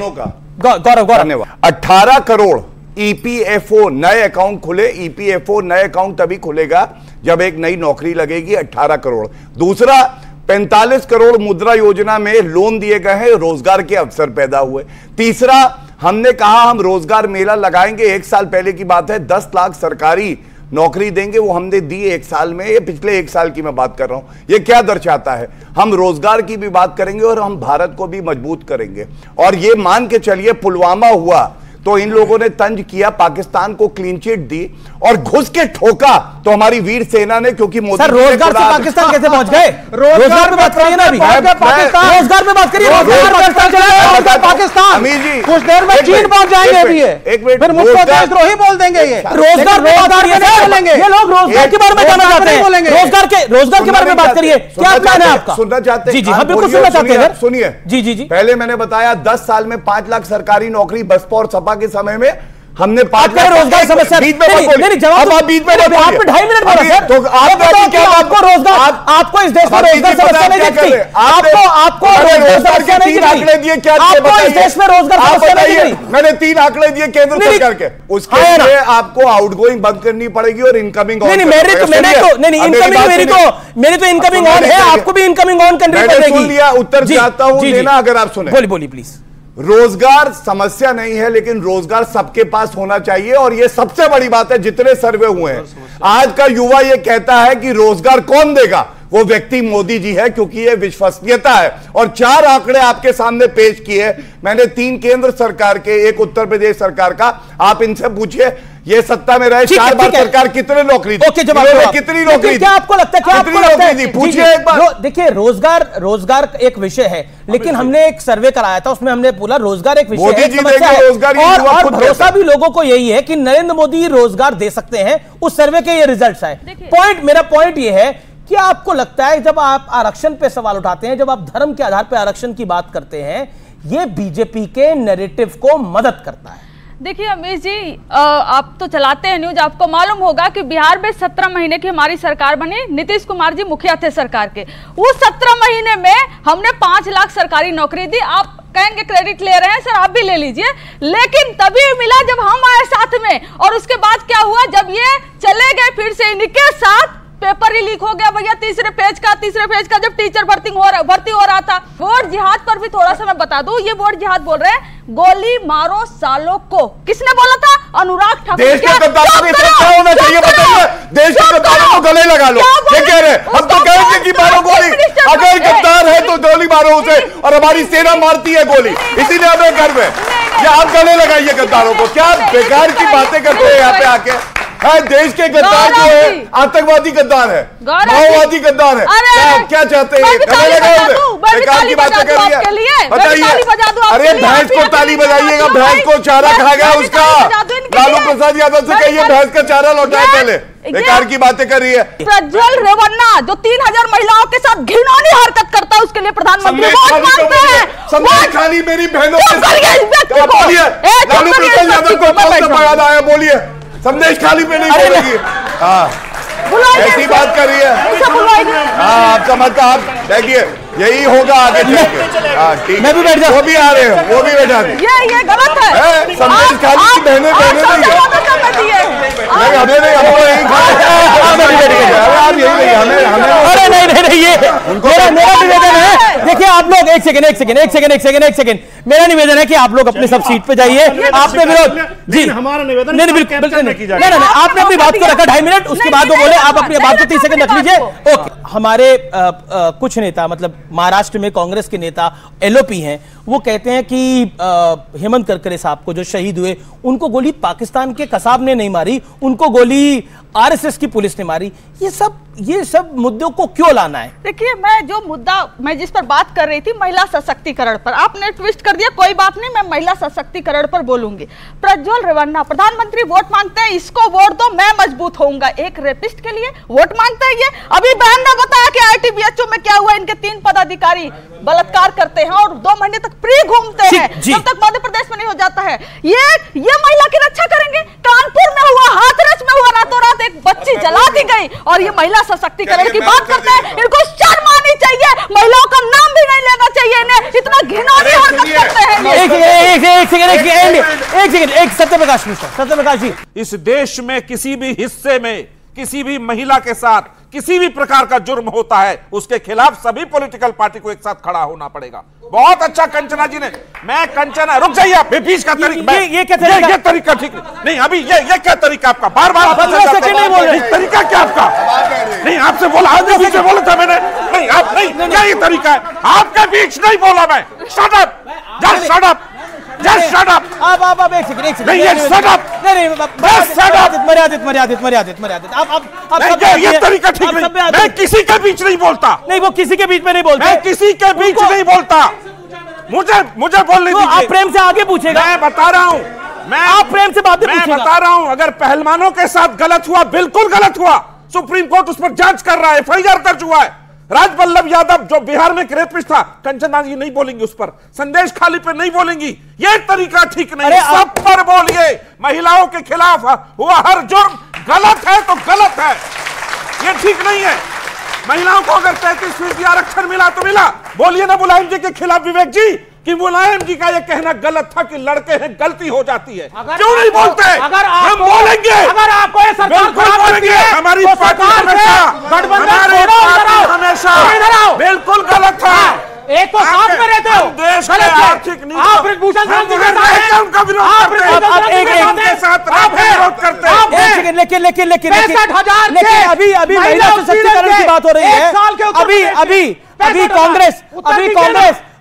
गौरव 18 करोड़ ईपीएफओ नए अकाउंट खुले। ईपीएफओ नए अकाउंट तभी खुलेगा जब एक नई नौकरी लगेगी, 18 करोड़। दूसरा, 45 करोड़ मुद्रा योजना में लोन दिए गए हैं, रोजगार के अवसर पैदा हुए। तीसरा, हमने कहा हम रोजगार मेला लगाएंगे, 1 साल पहले की बात है, 10 लाख सरकारी नौकरी देंगे, वो हमने दी 1 साल में। ये पिछले 1 साल की मैं बात कर रहा हूं। ये क्या दर्शाता है? हम रोजगार की भी बात करेंगे और हम भारत को भी मजबूत करेंगे। और ये मान के चलिए, पुलवामा हुआ तो इन लोगों ने तंज किया, पाकिस्तान को क्लीन चिट दी और घुस के ठोका तो हमारी वीर सेना ने, क्योंकि मोदी सर रोजगार से पाकिस्तान कैसे पहुंच गए? रोजगार पे बात करिए ना अभी, रोजगार पे बात करिए। पाकिस्तान कुछ देर में चीन पहुंच जाएंगे अभी, फिर मुझको देशद्रोही बोल देंगे। ये रोजगार बोलेंगे, ये लोग रोजगार के बारे में जानना चाहते हैं, रोजगार के बारे में बात करिए। क्या प्लान है आपका? सुनना चाहते हैं? जी जी, हम बिल्कुल सुनना चाहते हैं। सुनिए, जी जी जी, पहले मैंने बताया 10 साल में 5 लाख सरकारी नौकरी बसपा और सपा के समय में हमने रोजगार समस्या बीच में नहीं जवाब आप बीच में आपने 2.5 मिनट बोला सर, तो आपको रोजगार, आपको इस देश में रोजगार समस्या नहीं दिखती, आपको रोजगार समस्या नहीं दिखती, आंकड़े दिए क्या आपको इस देश में रोजगार समस्या नहीं दिखती। मैंने 3 आंकड़े दिए केंद्र सरकार के, उसके लिए आपको आउटगोइंग बंद करनी पड़ेगी और इनकमिंग मेरी तो इनकमिंग ऑन है, आपको भी इनकमिंग ऑन करनी पड़ेगी। उत्तर चाहता हूं देना, अगर आप सुने। बोलिए प्लीज। रोजगार समस्या नहीं है, लेकिन रोजगार सबके पास होना चाहिए, और यह सबसे बड़ी बात है। जितने सर्वे हुए हैं, आज का युवा यह कहता है कि रोजगार कौन देगा, वो व्यक्ति मोदी जी है, क्योंकि ये विश्वसनीयता है। और 4 आंकड़े आपके सामने पेश किए मैंने, 3 केंद्र सरकार के, 1 उत्तर प्रदेश सरकार का। आप इनसे पूछिए ये सत्ता में रहे 4 बार सरकार कितने नौकरी दी, कितनी नौकरी, क्या आपको लगता है, क्या आपको लगता है? पूछिए एक बार। देखिए रोजगार एक विषय है, लेकिन हमने एक सर्वे कराया था, उसमें हमने बोला रोजगार एक विषय है, और भरोसा भी लोगों को यही है कि नरेंद्र मोदी रोजगार दे सकते हैं। उस सर्वे के ये रिजल्ट्स आए। मेरा पॉइंट ये है कि आपको लगता है जब आप आरक्षण पे सवाल उठाते हैं, जब आप धर्म के आधार पर आरक्षण की बात करते हैं, ये बीजेपी के नैरेटिव को मदद करता है? देखिए अमीश जी, आप तो चलाते हैं न्यूज, आपको मालूम होगा कि बिहार में 17 महीने की हमारी सरकार बनी, नीतीश कुमार जी मुखिया थे सरकार के। उस 17 महीने में हमने 5 लाख सरकारी नौकरी दी। आप कहेंगे क्रेडिट ले रहे हैं सर, आप भी ले लीजिए, लेकिन तभी मिला जब हम आए साथ में। और उसके बाद क्या हुआ, जब ये चले गए फिर से इनके साथ पेपर ही लीक हो गया भैया, तीसरे पेज का जब टीचर भर्ती हो रहा था। वोट जिहाद पर भी थोड़ा सा मैं बता दूं, ये वोट जिहाद बोल रहे हैं, गोली मारो सालों को, किसने बोला था? अनुराग ठाकुर। देश के गद्दारों में क्या होना चाहिए बताइए, देश के गद्दारों को गले लगा लो, ये कह रहे हम तो कहेंगे कि मारो गोली, अगर गद्दार है तो गोली मारो उसे, और हमारी सेना मारती है गोली, इसीलिए हमें गर्व है। या आप गले लगाइए गद्दारों को, क्या बेकार की बातें करते हैं यहाँ पे आके? देश के गद्दार जो है आतंकवादी गद्दार है, माओवादी गद्दार है, क्या चाहते हैं? बेकार की बातें कर रही है, बताइए। अरे भैंस को ताली बजाइएगा, भैंस को चारा खा गया उसका। लालू प्रसाद यादव से कहिए भैंस का चारा लौटाए पहले, बेकार की बातें कर रही है। प्रज्वल रेवन्ना जो 3000 महिलाओं के साथ घिनौनी हरकत करता है, उसके लिए प्रधानमंत्री वोट मांगते हैं। संदेश खाली मेरी बहनों के साथ बोलिए, लालू प्रसाद यादव को कौन सा बयान आया, बोलिए। संदेश खाली पे नहीं बोलेगी, ऐसी बात कर रही है। आप समझता, आप देखिए यही होगा आगे चल के। मैं भी बैठ जाऊं, वो भी आ रहे हैं, वो भी बैठा दे। ये गलत है। संदेश खाली की बहनें नहीं है, हमें नहीं, हम आप यही नहीं, हमें अरे नहीं ये मेरा निवेदन है। देखिए आप लोग एक सेकंड, मेरा निवेदन है कि आप लोग अपने सब सीट पे जाइए। आपने विरोध जी, हमारा निवेदन नहीं बिल्कुल नहीं, आपने अपनी बात को रखा 2.5 मिनट, उसके बाद वो बोले आप अपनी बात को 30 सेकंड रख लीजिए। ओके, हमारे कुछ नेता, मतलब महाराष्ट्र में कांग्रेस के नेता एलओपी हैं, वो कहते हैं कि हेमंत करकरे साहब को जो शहीद हुए, उनको गोली पाकिस्तान के कसाब ने नहीं मारी, उनको गोली आरएसएस की पुलिस ने मारी। ये सब मुद्दों को क्यों लाना है? देखिए, मैं जिस पर बात कर रही थी, महिला सशक्तिकरण पर, आपने ट्विस्ट कर दिया, कोई बात नहीं, मैं महिला सशक्तिकरण पर बोलूंगी। प्रज्वल रेवन्ना प्रधानमंत्री वोट मांगते हैं, इसको वोट दो, मैं मजबूत होऊंगा। एक रेपिस्ट के लिए वोट मांगते हैं ये। अभी बहन ने बताया कि आईटीबीएचओ में क्या हुआ, इनके 3 पदाधिकारी बलात्कार करते हैं और 2 महीने तक फ्री घूमते हैं, जब तक मध्य प्रदेश में नहीं हो जाता है। ये महिला की रक्षा करेंगे। कानपुर में हुआ, हाथरस में हुआ, रातों रात एक बच्ची जला दी गई, और ये महिला सशक्तिकरण की बात करते हैं। इनको शर्म आनी चाहिए, महिलाओं का नाम भी नहीं लेना चाहिए इन्हें, इतना घिनौनी हरकत करते हैं। एक सत्यप्रकाश जी, इस देश में किसी भी हिस्से में किसी भी महिला के साथ किसी भी प्रकार का जुर्म होता है, उसके खिलाफ सभी पॉलिटिकल पार्टी को एक साथ खड़ा होना पड़ेगा। बहुत अच्छा कंचना जी ने, मैं कंचना, रुक जाइए आप, बीच का तरीका, ये तरीका ठीक नहीं। अभी ये क्या तरीका आपका, बार बार तरीका क्या आपका? नहीं, आपसे बोला, आगे बीच में बोला था मैंने, नहीं आप नहीं, क्या ये तरीका है? आपके बीच नहीं बोला मैं। Shut up, just shut up, just shut up. आप एक सेकंड, नहीं ये शट अप, नहीं जस्ट शट अप। मर्यादित आप ये तरीका ठीक नहीं। मैं किसी के बीच नहीं बोलता। नहीं, वो किसी के बीच में नहीं बोलता, मैं किसी के बीच नहीं बोलता। मुझे बोलने दीजिए। आप प्रेम से आगे पूछेगा। मैं बता रहा हूँ, आप प्रेम से बातें मैं बता रहा हूँ, अगर पहलवानों के साथ गलत हुआ, बिल्कुल गलत हुआ, सुप्रीम कोर्ट उस पर जांच कर रहा है, एफआईआर दर्ज हुआ है। राजवल्लभ यादव जो बिहार में रेपिस्ट था, कंचना जी नहीं बोलेंगी उस पर, संदेश खाली पे नहीं बोलेंगी, ये तरीका ठीक नहीं है। सब पर बोलिए, महिलाओं के खिलाफ हुआ हर जुर्म गलत है तो गलत है, ये ठीक नहीं है। महिलाओं को अगर 33% आरक्षण मिला तो मिला, बोलिए ना मुलायम जी के खिलाफ विवेक जी कि मुलायम जी का यह कहना गलत था कि लड़के हैं, गलती हो जाती है। क्यों नहीं बोलते? अगर हम बोलेंगे, अगर आपको ये सरकार बोलेंगे, हमारी पार्टी हमेशा बिल्कुल गलत था। एक तो साथ में रहते हो, देश के आर्थिक नीति आप ब्रिजभूषण सिंह जी के साथ उनका विरोध करते हैं, लेकिन अभी महिला सशक्तिकरण की बात हो रही है। अभी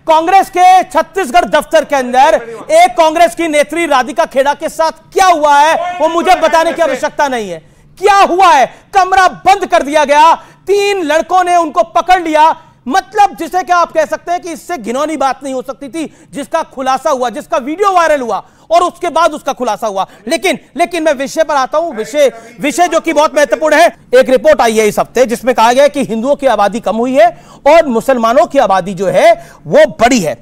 कांग्रेस के छत्तीसगढ़ दफ्तर के अंदर एक कांग्रेस की नेत्री राधिका खेड़ा के साथ क्या हुआ है वो मुझे बताने की आवश्यकता नहीं है। क्या हुआ है? कमरा बंद कर दिया गया, 3 लड़कों ने उनको पकड़ लिया। मतलब जिसे क्या आप कह सकते हैं कि इससे घिनौनी बात नहीं हो सकती थी, जिसका खुलासा हुआ, जिसका वीडियो वायरल हुआ और उसके बाद उसका खुलासा हुआ। लेकिन मैं विषय पर आता हूं, विषय जो कि बहुत महत्वपूर्ण है। एक रिपोर्ट आई है इस हफ्ते जिसमें कहा गया है कि हिंदुओं की आबादी कम हुई है और मुसलमानों की आबादी जो है वो बड़ी है।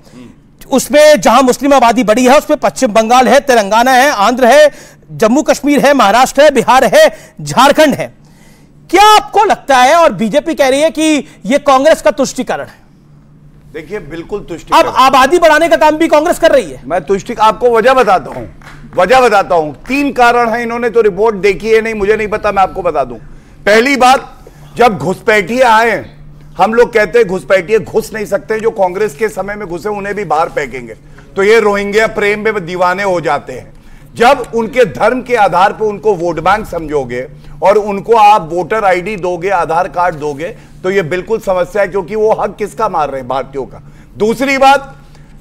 उसमें जहां मुस्लिम आबादी बड़ी है उसमें पश्चिम बंगाल है, तेलंगाना है, आंध्र है, जम्मू कश्मीर है, महाराष्ट्र है, बिहार है, झारखंड है। क्या आपको लगता है, और बीजेपी कह रही है कि यह कांग्रेस का तुष्टीकरण है? देखिए बिल्कुल तुष्टीकरण। अब आबादी बढ़ाने का काम भी कांग्रेस कर रही है। मैं आपको वजह बताता हूं। 3 कारण है, इन्होंने तो रिपोर्ट देखी है नहीं, मुझे नहीं पता, मैं आपको बता दूं। पहली बात, जब घुसपैठिए आए, हम लोग कहते हैं घुसपैठिए घुस नहीं सकते, जो कांग्रेस के समय में घुसे उन्हें भी बाहर फेंकेंगे, तो ये रोहिंग्या प्रेम में दीवाने हो जाते हैं। जब उनके धर्म के आधार पर उनको वोट बैंक समझोगे और उनको आप वोटर आईडी दोगे, आधार कार्ड दोगे, तो ये बिल्कुल समस्या है, क्योंकि वो हक किसका मार रहे हैं? भारतीयों का। दूसरी बात,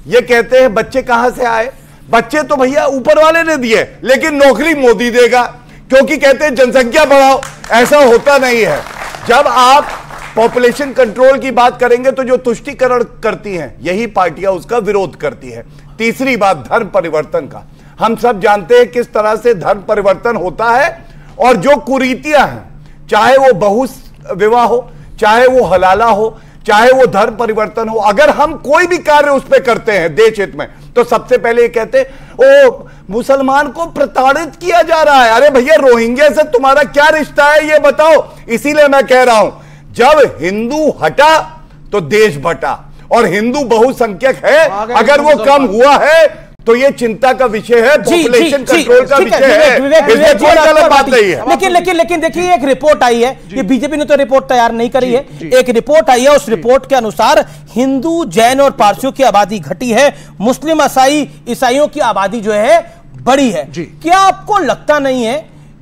ये कहते हैं बच्चे कहां से आए? बच्चे तो भैया ऊपर वाले ने दिए, लेकिन नौकरी मोदी देगा, क्योंकि कहते हैं जनसंख्या बढ़ाओ। ऐसा होता नहीं है। जब आप पॉपुलेशन कंट्रोल की बात करेंगे तो जो तुष्टीकरण करती हैं यही पार्टियां उसका विरोध करती है। तीसरी बात, धर्म परिवर्तन का। हम सब जानते हैं किस तरह से धर्म परिवर्तन होता है, और जो कुरीतियां हैं, चाहे वो बहु विवाह हो, चाहे वो हलाला हो, चाहे वो धर्म परिवर्तन हो, अगर हम कोई भी कार्य उस पर करते हैं देश हित में, तो सबसे पहले ये कहते हैं ओ मुसलमान को प्रताड़ित किया जा रहा है। अरे भैया, रोहिंग्या से तुम्हारा क्या रिश्ता है ये बताओ। इसीलिए मैं कह रहा हूं, जब हिंदू हटा तो देश बटा, और हिंदू बहुसंख्यक है, अगर वो कम हुआ है तो ये चिंता का विषय है, पॉपुलेशन कंट्रोल का विषय है, इसमें कोई गलत बात नहीं है। लेकिन देखिए, एक रिपोर्ट आई है, ये बीजेपी ने तो रिपोर्ट तैयार नहीं करी है, एक रिपोर्ट आई है, उस रिपोर्ट के अनुसार हिंदू, जैन और पारसियों की आबादी घटी है, मुस्लिम ईसाइयों की आबादी जो है बड़ी है। क्या आपको लगता नहीं है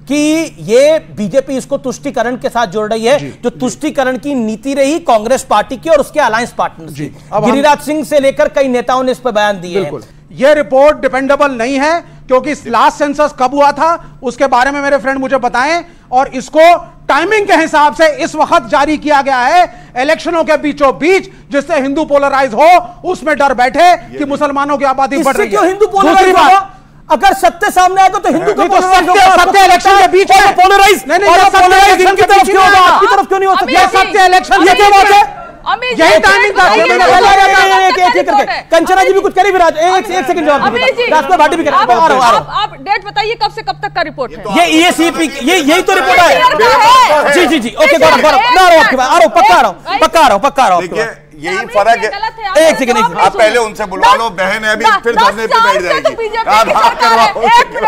कि ये बीजेपी इसको तुष्टीकरण के साथ जोड़ रही है, जो तुष्टीकरण की नीति रही कांग्रेस पार्टी की और उसके अलायंस पार्टनर्स की? गिरिराज सिंह से लेकर कई नेताओं ने इस पर बयान दिए हैं। यह रिपोर्ट डिपेंडेबल नहीं है, क्योंकि लास्ट सेंसस कब हुआ था उसके बारे में मेरे फ्रेंड मुझे बताएं, और इसको टाइमिंग के हिसाब से इस वक्त जारी किया गया है, इलेक्शनों के बीचों बीच, जिससे हिंदू पोलराइज हो, उसमें डर बैठे कि मुसलमानों की आबादी बढ़ रही है। क्यों हिंदू पोलराइज होगा? अगर सत्य सामने आएगा तो हिंदू को सत्य इलेक्शन के बीच में पोलराइज इनकी तरफ क्यों होगा, आपकी तरफ क्यों नहीं हो सकता? सत्य इलेक्शन, ये क्या बात है? यही टाइमिंग कंचना जी भी कुछ करी, विराज एक सेकंड जवाब दीजिए, भाटी भी कर। आप डेट बताइए कब से कब तक का रिपोर्ट है? ये ईएसईपी, यही तो रिपोर्ट है। जी ओके, पक्का आ रहा हूँ। यही फर्क है। एक सेकंड, आप पहले उनसे बुलवा लो, बहन है अभी, फिर धरने पे बैठ जाएगी। आप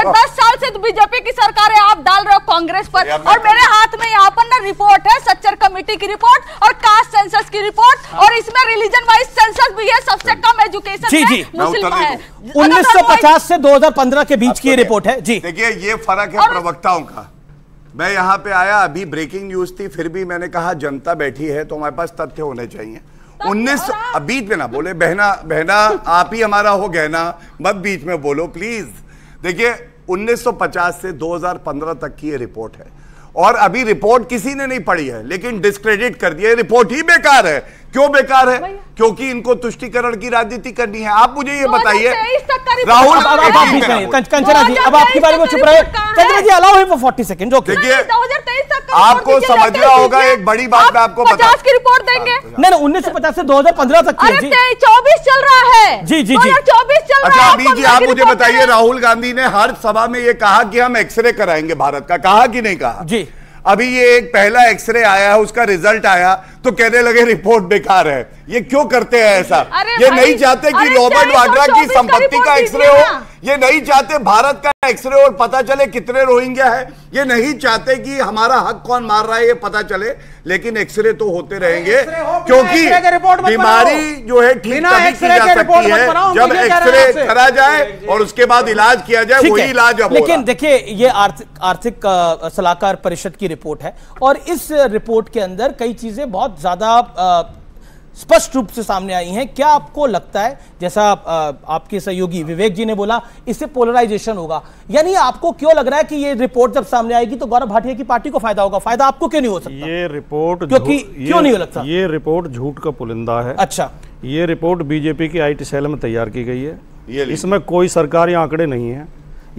10 साल से तो बीजेपी की सरकार है, आप डाल रहे हो कांग्रेस पर, और मेरे हाथ में यहाँ पर ना रिपोर्ट है, सच्चर कमेटी की रिपोर्ट और कास्ट सेंसस की रिपोर्ट, और इसमें रिलीजन वाइज सेंसस भी है, सबसे कम एजुकेशन मुस्लिम है। 1950 से 2015 के बीच की रिपोर्ट है। जी देखिए, ये फर्क है प्रवक्ताओं का। मैं यहाँ पे आया, अभी ब्रेकिंग न्यूज थी, फिर भी मैंने कहा जनता बैठी है तो हमारे पास तथ्य होने चाहिए। 19 बीच में ना बोले, बहना आप ही हमारा हो गहना, मत बीच में बोलो प्लीज। देखिए, 1950 से 2015 तक की ये रिपोर्ट है, और अभी रिपोर्ट किसी ने नहीं पढ़ी है, लेकिन डिस्क्रेडिट कर दिया, रिपोर्ट ही बेकार है। क्यों बेकार है? क्योंकि इनको तुष्टीकरण की राजनीति करनी है। आप मुझे ये बताइए राहुल, कंचना जी अब आपकी बारे में चुप रहे। कंचना जी अलाउ हिम फॉर 40 सेकंड। देखिए आपको समझना होगा एक बड़ी बात मैं आपको 50 की रिपोर्ट देंगे। नहीं 1950 से 2015 तक की जी। 24 चल रहा है जी जी जी 2024 चल रहा है। अच्छा अभी जी आप मुझे बताइए, राहुल गांधी ने हर सभा में ये कहा कि हम एक्सरे कराएंगे भारत का, कहा कि नहीं कहा? जी अभी ये एक पहला एक्सरे आया है, उसका रिजल्ट आया तो कहने लगे रिपोर्ट बेकार है। ये क्यों करते हैं ऐसा? ये नहीं चाहते कि रॉबर्ट वाड्रा की संपत्ति का एक्सरे हो, ये नहीं चाहते भारत का एक्सरे और पता चले कितने रोहिंग्या है, ये नहीं चाहते कि हमारा हक कौन मार रहा है ये पता चले, लेकिन एक्सरे तो होते रहेंगे क्योंकि बीमारी जो है ठीक तभी की जा सकती है जब एक्सरे करा जाए और उसके बाद इलाज किया जाए, वही इलाज अब। लेकिन देखिए ये आर्थिक सलाहकार परिषद की रिपोर्ट है और इस रिपोर्ट के अंदर कई चीजें बहुत ज्यादा स्पष्ट रूप से सामने आई हैं। क्या आपको लगता है, जैसा आपके सहयोगी विवेक जी ने बोला, इससे पोलराइजेशन होगा, यानी आपको क्यों लग रहा है कि ये रिपोर्ट जब सामने आएगी तो गौरव भाटिया की पार्टी को फायदा होगा? फायदा आपको क्यों नहीं हो सकता? ये रिपोर्ट क्योंकि क्यों नहीं हो लगता? ये रिपोर्ट झूठ का पुलिंदा है। अच्छा, ये रिपोर्ट बीजेपी की IT सेल में तैयार की गई है, इसमें कोई सरकारी आंकड़े नहीं है।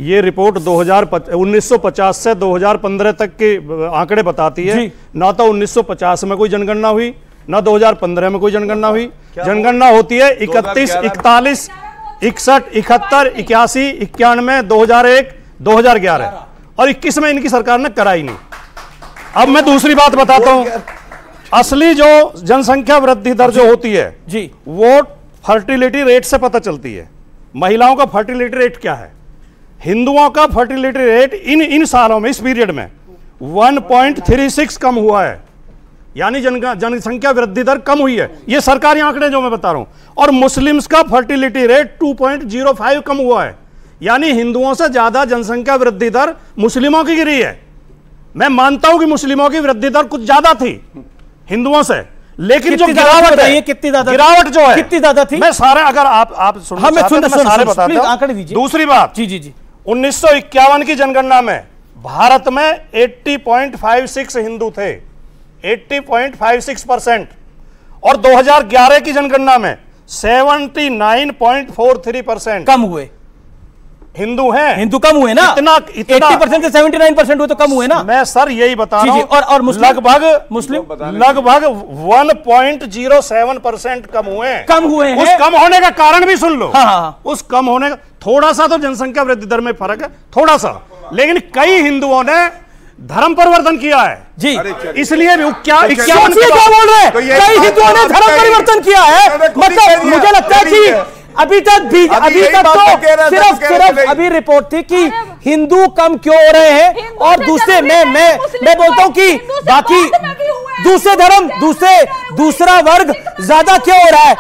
ये रिपोर्ट 1950 से 2015 तक के आंकड़े बताती है। ना तो 1950 में कोई जनगणना हुई, ना 2015 में कोई जनगणना हुई। जनगणना होती है 31, 41, 61, 71, 81, 91, 2001, 2011 और 21 में इनकी सरकार ने कराई नहीं। अब मैं दूसरी बात बताता हूं, असली जो जनसंख्या वृद्धि दर जो होती है जी, वो फर्टिलिटी रेट से पता चलती है। महिलाओं का फर्टिलिटी रेट क्या है, हिंदुओं का फर्टिलिटी रेट इन सालों में, इस पीरियड में 1.36 कम हुआ है, यानी जनसंख्या वृद्धि दर कम हुई है। ये सरकारी आंकड़े जो मैं बता रहा हूं। और मुस्लिम्स का फर्टिलिटी रेट 2.05 कम हुआ है, यानी हिंदुओं से ज्यादा जनसंख्या वृद्धि दर मुस्लिमों की गिरी है। मैं मानता हूं कि मुस्लिमों की वृद्धि दर कुछ ज्यादा थी हिंदुओं से, लेकिन जो गिरावट है, कितनी ज्यादा गिरावट जो है कितनी ज्यादा थी, मैं सारे अगर आप सारे बताता आंकड़े दीजिए। दूसरी बात, जी जी जी 1951 की जनगणना में भारत में 80.56 हिंदू थे, 80.56%, और 2011 की जनगणना में 79.43% कम हुए हिंदू हैं। हिंदू कम हुए ना, इतना 80% से 79% हुए तो कम हुए ना। मैं सर यही बता रहा हूं। और लगभग 1.07% कम हुए हैं। उस कम होने का कारण भी सुन लो। हाँ। उस कम होने का थोड़ा सा तो जनसंख्या वृद्धि दर में फर्क है, थोड़ा सा, लेकिन कई हिंदुओं ने धर्म परिवर्तन किया है जी, इसलिए क्या बोल रहे हैं? कई हिंदुओं ने धर्म परिवर्तन किया है, मतलब मुझे लगता है कि अभी तक तो सिर्फ अभी रिपोर्ट थी कि हिंदू कम क्यों हो रहे हैं, और दूसरे मैं बोलता हूं कि बाकी दूसरे धर्म दूसरा वर्ग ज्यादा क्यों हो रहा है।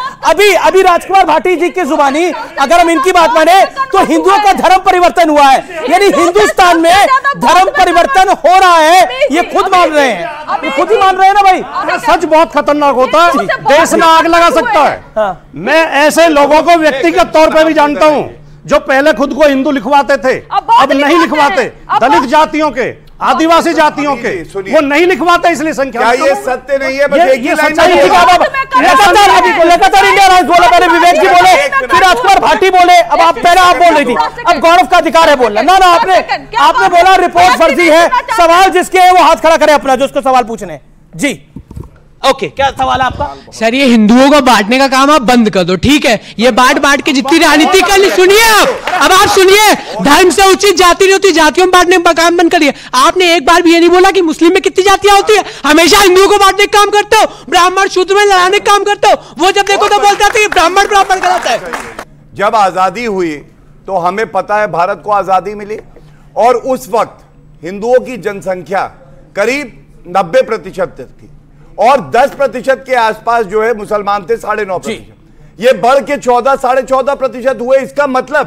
अभी राजकुमार भाटी जी की जुबानी अगर हम इनकी बात माने तो हिंदुओं का धर्म परिवर्तन हुआ है, यानी हिंदुस्तान में धर्म परिवर्तन हो रहा है, ये खुद मान रहे हैं, ये खुद ही मान रहे हैं ना भाई। सच बहुत खतरनाक होता है, देश में आग लगा सकता है। मैं ऐसे लोगों को व्यक्तिगत तौर पर भी जानता हूं जो पहले खुद को हिंदू लिखवाते थे, अब नहीं लिखवाते। दलित जातियों के, आदिवासी जातियों के वो नहीं लिखवाते, इसलिए संख्या। क्या ये सत्य नहीं है? ये सच्चाई है। लगातार इंडिया राइट बोला, पहले विवेक जी बोले, फिर राजकुमार भाटी बोले, अब आप पहले आप बोल रही थी, अब गौरव का अधिकार है बोलना। ना आपने बोला रिपोर्ट फर्जी है, सवाल जिसके है वो हाथ खड़ा करे अपना, जो उसको सवाल पूछने। जी ओके, क्या सवाल है आपका? सर ये हिंदुओं को बांटने का काम आप बंद कर दो, ठीक है? ये बांट के जितनी राजनीति कर ली, सुनिए अब आप सुनिए, धर्म से उचित जाति नहीं होती, जातियों में बांटने का काम बंद करिए। आपने एक बार भी ये नहीं बोला कि मुस्लिम में कितनी जातियां होती है, हमेशा हिंदुओं को बांटने का काम करते हो, ब्राह्मण शूद्र में लड़ाने का काम करते हो। वो जब देखो तो बोलते थे ब्राह्मण कराता है। जब आजादी हुई तो हमें पता है भारत को आजादी मिली, और उस वक्त हिंदुओं की जनसंख्या करीब 90% थी, और 10% के आसपास जो है मुसलमान थे, 9.5%। ये बढ़ के 14-14.5% हुए। इसका मतलब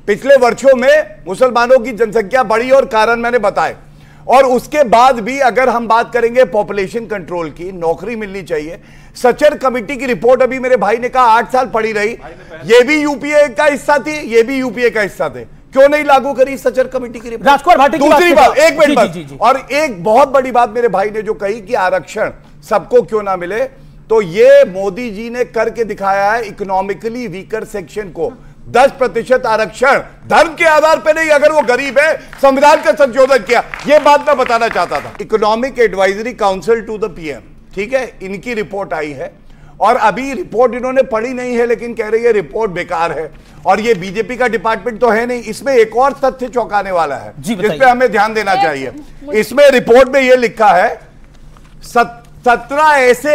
पिछले वर्षों में मुसलमानों की जनसंख्या बढ़ी, और कारण मैंने बताए। और उसके बाद भी अगर हम बात करेंगे पॉपुलेशन कंट्रोल की, नौकरी मिलनी चाहिए। सचर कमेटी की रिपोर्ट अभी मेरे भाई ने कहा 8 साल पड़ी रही, ये भी यूपीए का हिस्सा थी, ये भी यूपीए का हिस्सा थे, क्यों नहीं लागू करी सचर कमेटी की रिपोर्ट? राजकुमार भाटी की दूसरी बात, एक मिनट, और एक बहुत बड़ी बात मेरे भाई ने जो कही कि आरक्षण सबको क्यों ना मिले, तो ये मोदी जी ने करके दिखाया है। इकोनॉमिकली वीकर सेक्शन को 10% आरक्षण धर्म के आधार पर नहीं, अगर वो गरीब है, संविधान का संशोधन किया। ये बात मैं बताना चाहता था। Economic advisory council to the PM, ठीक है, इनकी रिपोर्ट आई है और अभी रिपोर्ट इन्होंने पढ़ी नहीं है, लेकिन कह रही है रिपोर्ट बेकार है और ये बीजेपी का डिपार्टमेंट तो है नहीं। इसमें एक और तथ्य चौंकाने वाला है जिस पे हमें ध्यान देना चाहिए। इसमें रिपोर्ट में यह लिखा है 17 ऐसे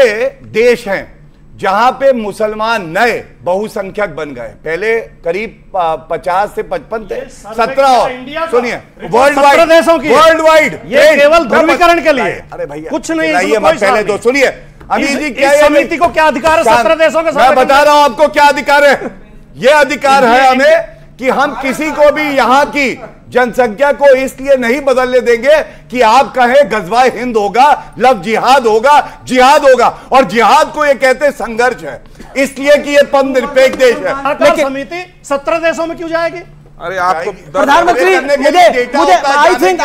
देश हैं जहां पे मुसलमान नए बहुसंख्यक बन गए। पहले करीब 50 से 55 थे, 17 सुनिए वर्ल्ड वाइड देशों की, वर्ल्ड वाइड, ये केवल ध्रुवीकरण के लिए। अरे भैया कुछ नहीं, पहले तो सुनिए अमीर जी, क्या समिति को क्या अधिकार है 17 देशों के साथ? मैं बता रहा हूं आपको क्या अधिकार है। यह अधिकार है हमें कि हम किसी को भी यहां की जनसंख्या को इसलिए नहीं बदलने देंगे कि आप कहें गजवाए हिंद होगा, लव जिहाद होगा, जिहाद होगा। और जिहाद को ये कहते संघर्ष है, इसलिए कि ये पंधनिरपेक्ष देश है। लेकिन समिति 17 देशों में क्यों जाएगी? अरे आपको प्रधानमंत्री, मुझे I think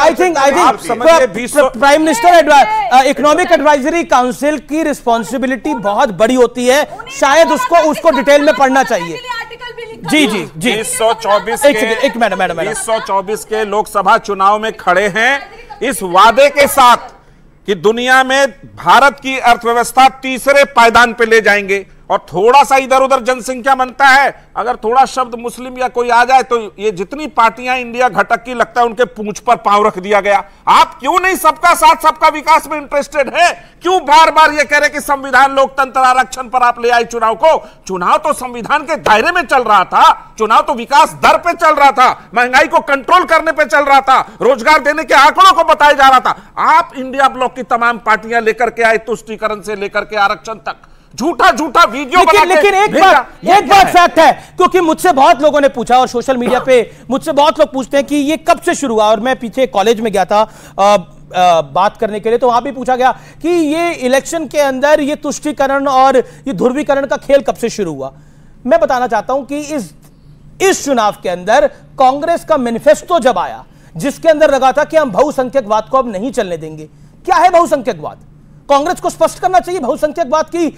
prime minister economic advisory council की रिस्पॉन्सिबिलिटी बहुत बड़ी होती है, शायद उसको डिटेल में पढ़ना चाहिए। जी 2024 के लोकसभा चुनाव में खड़े हैं इस वादे के साथ कि दुनिया में भारत की अर्थव्यवस्था तीसरे पायदान पे ले जाएंगे। और थोड़ा सा इधर उधर जनसंख्या बनता है, अगर थोड़ा शब्द मुस्लिम या कोई आ जाए तो ये जितनी पार्टियां इंडिया घटक की लगता है उनके पूंछ पर पांव रख दिया गया। आप क्यों नहीं सबका साथ सबका विकास में इंटरेस्टेड है? क्यों बार बार ये कह रहे कि संविधान लोकतंत्र आरक्षण पर आप ले आए चुनाव को? चुनाव तो संविधान के दायरे में चल रहा था, चुनाव तो विकास दर पे चल रहा था, महंगाई को कंट्रोल करने पे चल रहा था, रोजगार देने के आंकड़ों को बताया जा रहा था। आप इंडिया ब्लॉक की तमाम पार्टियां लेकर के आए, तुष्टीकरण से लेकर के आरक्षण तक झूठा वीडियो लेकिन एक बात फैक्ट है, क्योंकि मुझसे बहुत लोगों ने पूछा और सोशल मीडिया पे मुझसे बहुत लोग पूछते हैं कि ये कब से शुरू हुआ। और मैं पीछे कॉलेज में गया था बात करने के लिए, तो वहां भी पूछा गया कि ये इलेक्शन के अंदर ये तुष्टीकरण और ये ध्रुवीकरण का खेल कब से शुरू हुआ। मैं बताना चाहता हूं कि इस चुनाव के अंदर कांग्रेस का मैनिफेस्टो जब आया, जिसके अंदर लगा था कि हम बहुसंख्यकवाद को अब नहीं चलने देंगे। क्या है बहुसंख्यकवाद? कांग्रेस को स्पष्ट करना चाहिए बहुसंख्यकवाद की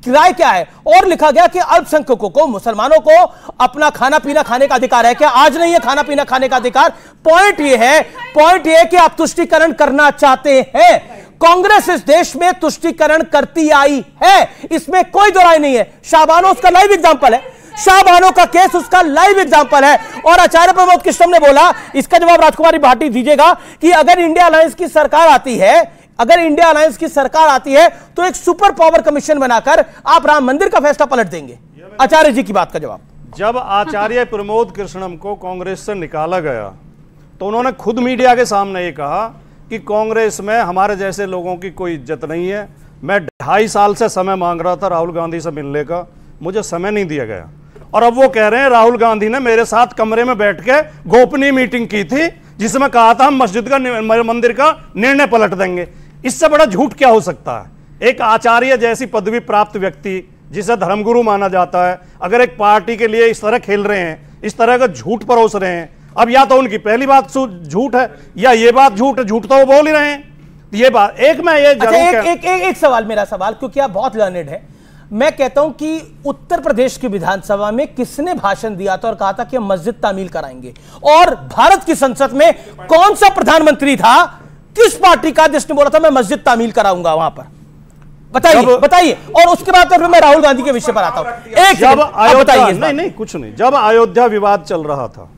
राय क्या है। और लिखा गया कि अल्पसंख्यकों को, मुसलमानों को अपना खाना पीना खाने का अधिकार है। क्या आज नहीं है खाना पीना खाने का अधिकार? पॉइंट यह है कि आप तुष्टीकरण करना चाहते हैं। कांग्रेस इस देश में तुष्टीकरण करती आई है, इसमें कोई दो राय नहीं है। शाहबानो उसका लाइव एग्जांपल है, शाहबानो का केस उसका लाइव एग्जांपल है। और आचार्य प्रमोद कृष्णम ने बोला, इसका जवाब राजकुमारी भाटी दीजिएगा, कि अगर इंडिया अलायंस की सरकार आती है, तो एक सुपर पावर कमीशन बनाकर आप राम मंदिर का फैसला पलट देंगे। आचार्य जी की बात का जवाब। जब आचार्य प्रमोद कृष्णम को कांग्रेस से निकाला गया तो उन्होंने खुद मीडिया के सामने ये कहा कि कांग्रेस में हमारे जैसे लोगों की कोई इज्जत नहीं है। मैं 2.5 साल से समय मांग रहा था राहुल गांधी से मिलने का, मुझे समय नहीं दिया गया। और अब वो कह रहे हैं राहुल गांधी ने मेरे साथ कमरे में बैठ के गोपनीय मीटिंग की थी, जिसमें कहा था हम मंदिर का निर्णय पलट देंगे। इससे बड़ा झूठ क्या हो सकता है? एक आचार्य जैसी पदवी प्राप्त व्यक्ति, जिसे धर्मगुरु माना जाता है, अगर एक पार्टी के लिए इस तरह खेल रहे हैं, इस तरह का झूठ परोस रहे हैं, अब या तो उनकी पहली बात झूठ है या ये बात झूठ है। झूठ तो वो बोल ही रहे हैं। ये बात एक सवाल, मेरा सवाल, क्योंकि आप बहुत लर्नेड है, मैं कहता हूं कि उत्तर प्रदेश की विधानसभा में किसने भाषण दिया था और कहा था कि हम मस्जिद तामील कराएंगे? और भारत की संसद में कौन सा प्रधानमंत्री था, किस पार्टी का, जिसने बोला था मैं मस्जिद तामील कराऊंगा वहां पर? बताइए। और उसके बाद फिर मैं राहुल गांधी के विषय पर आता हूं। नहीं कुछ नहीं। जब अयोध्या विवाद चल रहा था,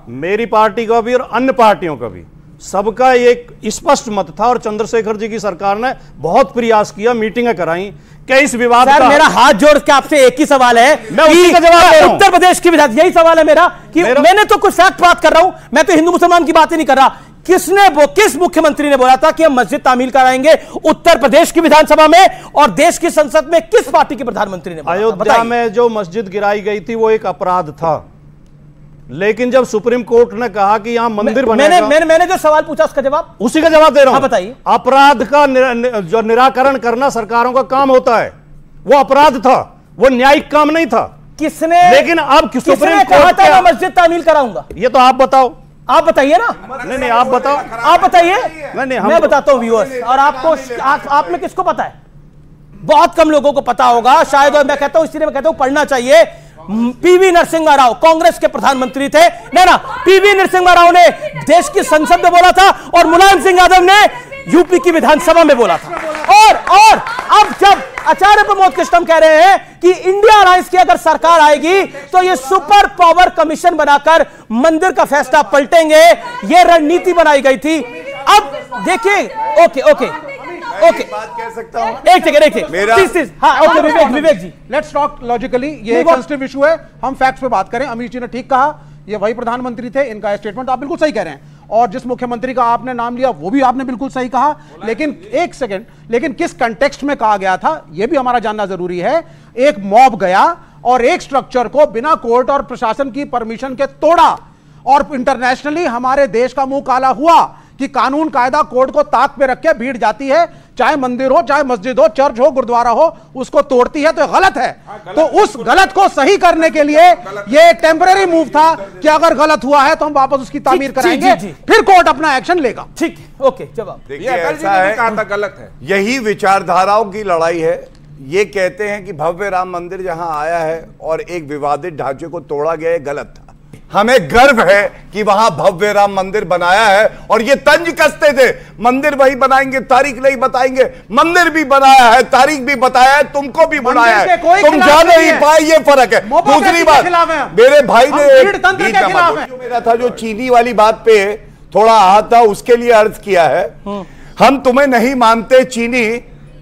मेरी पार्टी का भी और अन्य पार्टियों का भी सबका एक स्पष्ट मत था, और चंद्रशेखर जी की सरकार ने बहुत प्रयास किया, मीटिंगें कराई कि इस विवाद का। मेरा हाथ जोड़ के आपसे एक ही सवाल है, मैं उसी का जवाब दे रहा हूं। उत्तर प्रदेश की विधान, यही सवाल है मेरा कि मैंने तो कुछ फैक्ट बात कर रहा हूं, मैं तो हिंदू मुसलमान की बात ही नहीं कर रहा। किस मुख्यमंत्री ने बोला था कि हम मस्जिद तामील कराएंगे उत्तर प्रदेश की विधानसभा में, और देश की संसद में किस पार्टी के प्रधानमंत्री ने बोला? अयोध्या में जो मस्जिद गिराई गई थी वो एक अपराध था, लेकिन जब सुप्रीम कोर्ट ने कहा कि यहां मंदिर बनेगा, मैंने जो सवाल पूछा उसका जवाब, उसी का जवाब दे रहा हूं। बताइए। अपराध का जो निराकरण करना सरकारों का काम होता है, वो अपराध था, वो न्यायिक काम नहीं था। किसने? लेकिन अब सुप्रीम कोर्ट ने मस्जिद तामील कराऊंगा, ये तो आप बताओ। आप बताइए ना। नहीं आप बताओ। आप बताइए। नहीं मैं बताता हूं व्यूअर्स, और आपको आप में किसको पता है? बहुत कम लोगों को पता होगा शायद, और मैं कहता हूं इसलिए मैं कहता हूं पढ़ना चाहिए। पीवी नरसिम्हा राव कांग्रेस के प्रधानमंत्री थे ना, पीवी नरसिम्हा राव ने देश की संसद में बोला था और मुलायम सिंह यादव ने यूपी की विधानसभा में बोला था। और अब जब आचार्य प्रमोद कृष्णम कह रहे हैं कि इंडिया अलायंस की अगर सरकार आएगी तो ये सुपर पावर कमीशन बनाकर मंदिर का फैसला पलटेंगे, ये रणनीति बनाई गई थी। अब देखिए, ओके बात कह सकता हूं, एक सेकंड, हाँ okay Vivek ji, let's talk logically. ये एक सेंसिटिव इशू है, हम फैक्ट्स पे बात करें। अमीश जी ने ठीक कहा, ये वही प्रधानमंत्री थे, इनका स्टेटमेंट आप बिल्कुल सही कह रहे हैं, और जिस मुख्यमंत्री का आपने नाम लिया वो भी आपने बिल्कुल सही कहा। लेकिन एक सेकंड, लेकिन किस कंटेक्स्ट में कहा गया था यह भी हमारा जानना जरूरी है। एक मॉब गया और एक स्ट्रक्चर को बिना कोर्ट और प्रशासन की परमिशन के तोड़ा, और इंटरनेशनली हमारे देश का मुंह काला हुआ कि कानून कायदा कोर्ट को ताक पे रख के भीड़ जाती है, चाहे मंदिर हो, चाहे मस्जिद हो, चर्च हो, गुरुद्वारा हो, उसको तोड़ती है, तो गलत है। तो उस गलत को सही करने के लिए ये एक टेम्परेरी मूव था कि अगर गलत हुआ है तो हम वापस उसकी तामीर कराएंगे, फिर कोर्ट अपना एक्शन लेगा। ठीक, ओके, जवाब देखिए, ऐसा है, गलत है, यही विचारधाराओं की लड़ाई है। ये कहते हैं कि भव्य राम मंदिर जहां आया है और एक विवादित ढांचे को तोड़ा गया, गलत था। हमें गर्व है कि वहां भव्य राम मंदिर बनाया है, और ये तंज कसते थे मंदिर वही बनाएंगे, तारीख नहीं बताएंगे। मंदिर भी बनाया है, तारीख भी बताया है, तुमको भी बुलाया है, तुम जा नहीं पाए, ये फर्क है। दूसरी बात, मेरे भाई ने जो मेरा था, जो चीनी वाली बात पे थोड़ा हाथ था, उसके लिए अर्ज किया है। हम तुम्हें नहीं मानते चीनी,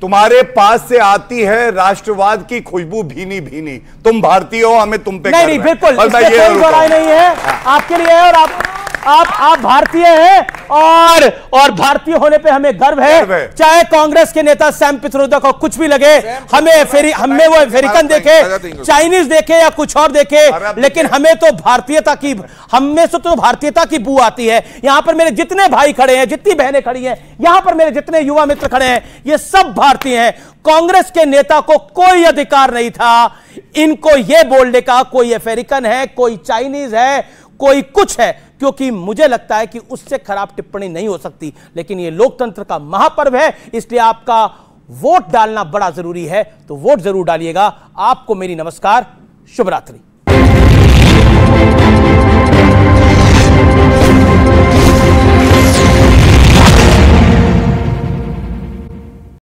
तुम्हारे पास से आती है राष्ट्रवाद की खुशबू भीनी भीनी, तुम भारतीय हो, हमें तुम पे नहीं, बिल्कुल कोई लड़ाई नहीं है, आपके लिए है, और आप भारतीय हैं, और भारतीय होने पे हमें गर्व है। चाहे कांग्रेस के नेता सैम पित्रोदा को कुछ भी लगे, हमें वो अमेरिकन देखे, चाइनीज देखे या कुछ और देखे, लेकिन हमें तो भारतीयता की, हमें से तो भारतीयता की बू आती है। यहां पर मेरे जितने भाई खड़े हैं, जितनी बहनें खड़ी हैं, यहां पर मेरे जितने युवा मित्र खड़े हैं, ये सब भारतीय हैं। कांग्रेस के नेता को कोई अधिकार नहीं था इनको यह बोलने का कोई अमेरिकन है, कोई चाइनीज है, कोई कुछ है, क्योंकि मुझे लगता है कि उससे खराब टिप्पणी नहीं हो सकती। लेकिन यह लोकतंत्र का महापर्व है, इसलिए आपका वोट डालना बड़ा जरूरी है, तो वोट जरूर डालिएगा। आपको मेरी नमस्कार, शुभ रात्रि।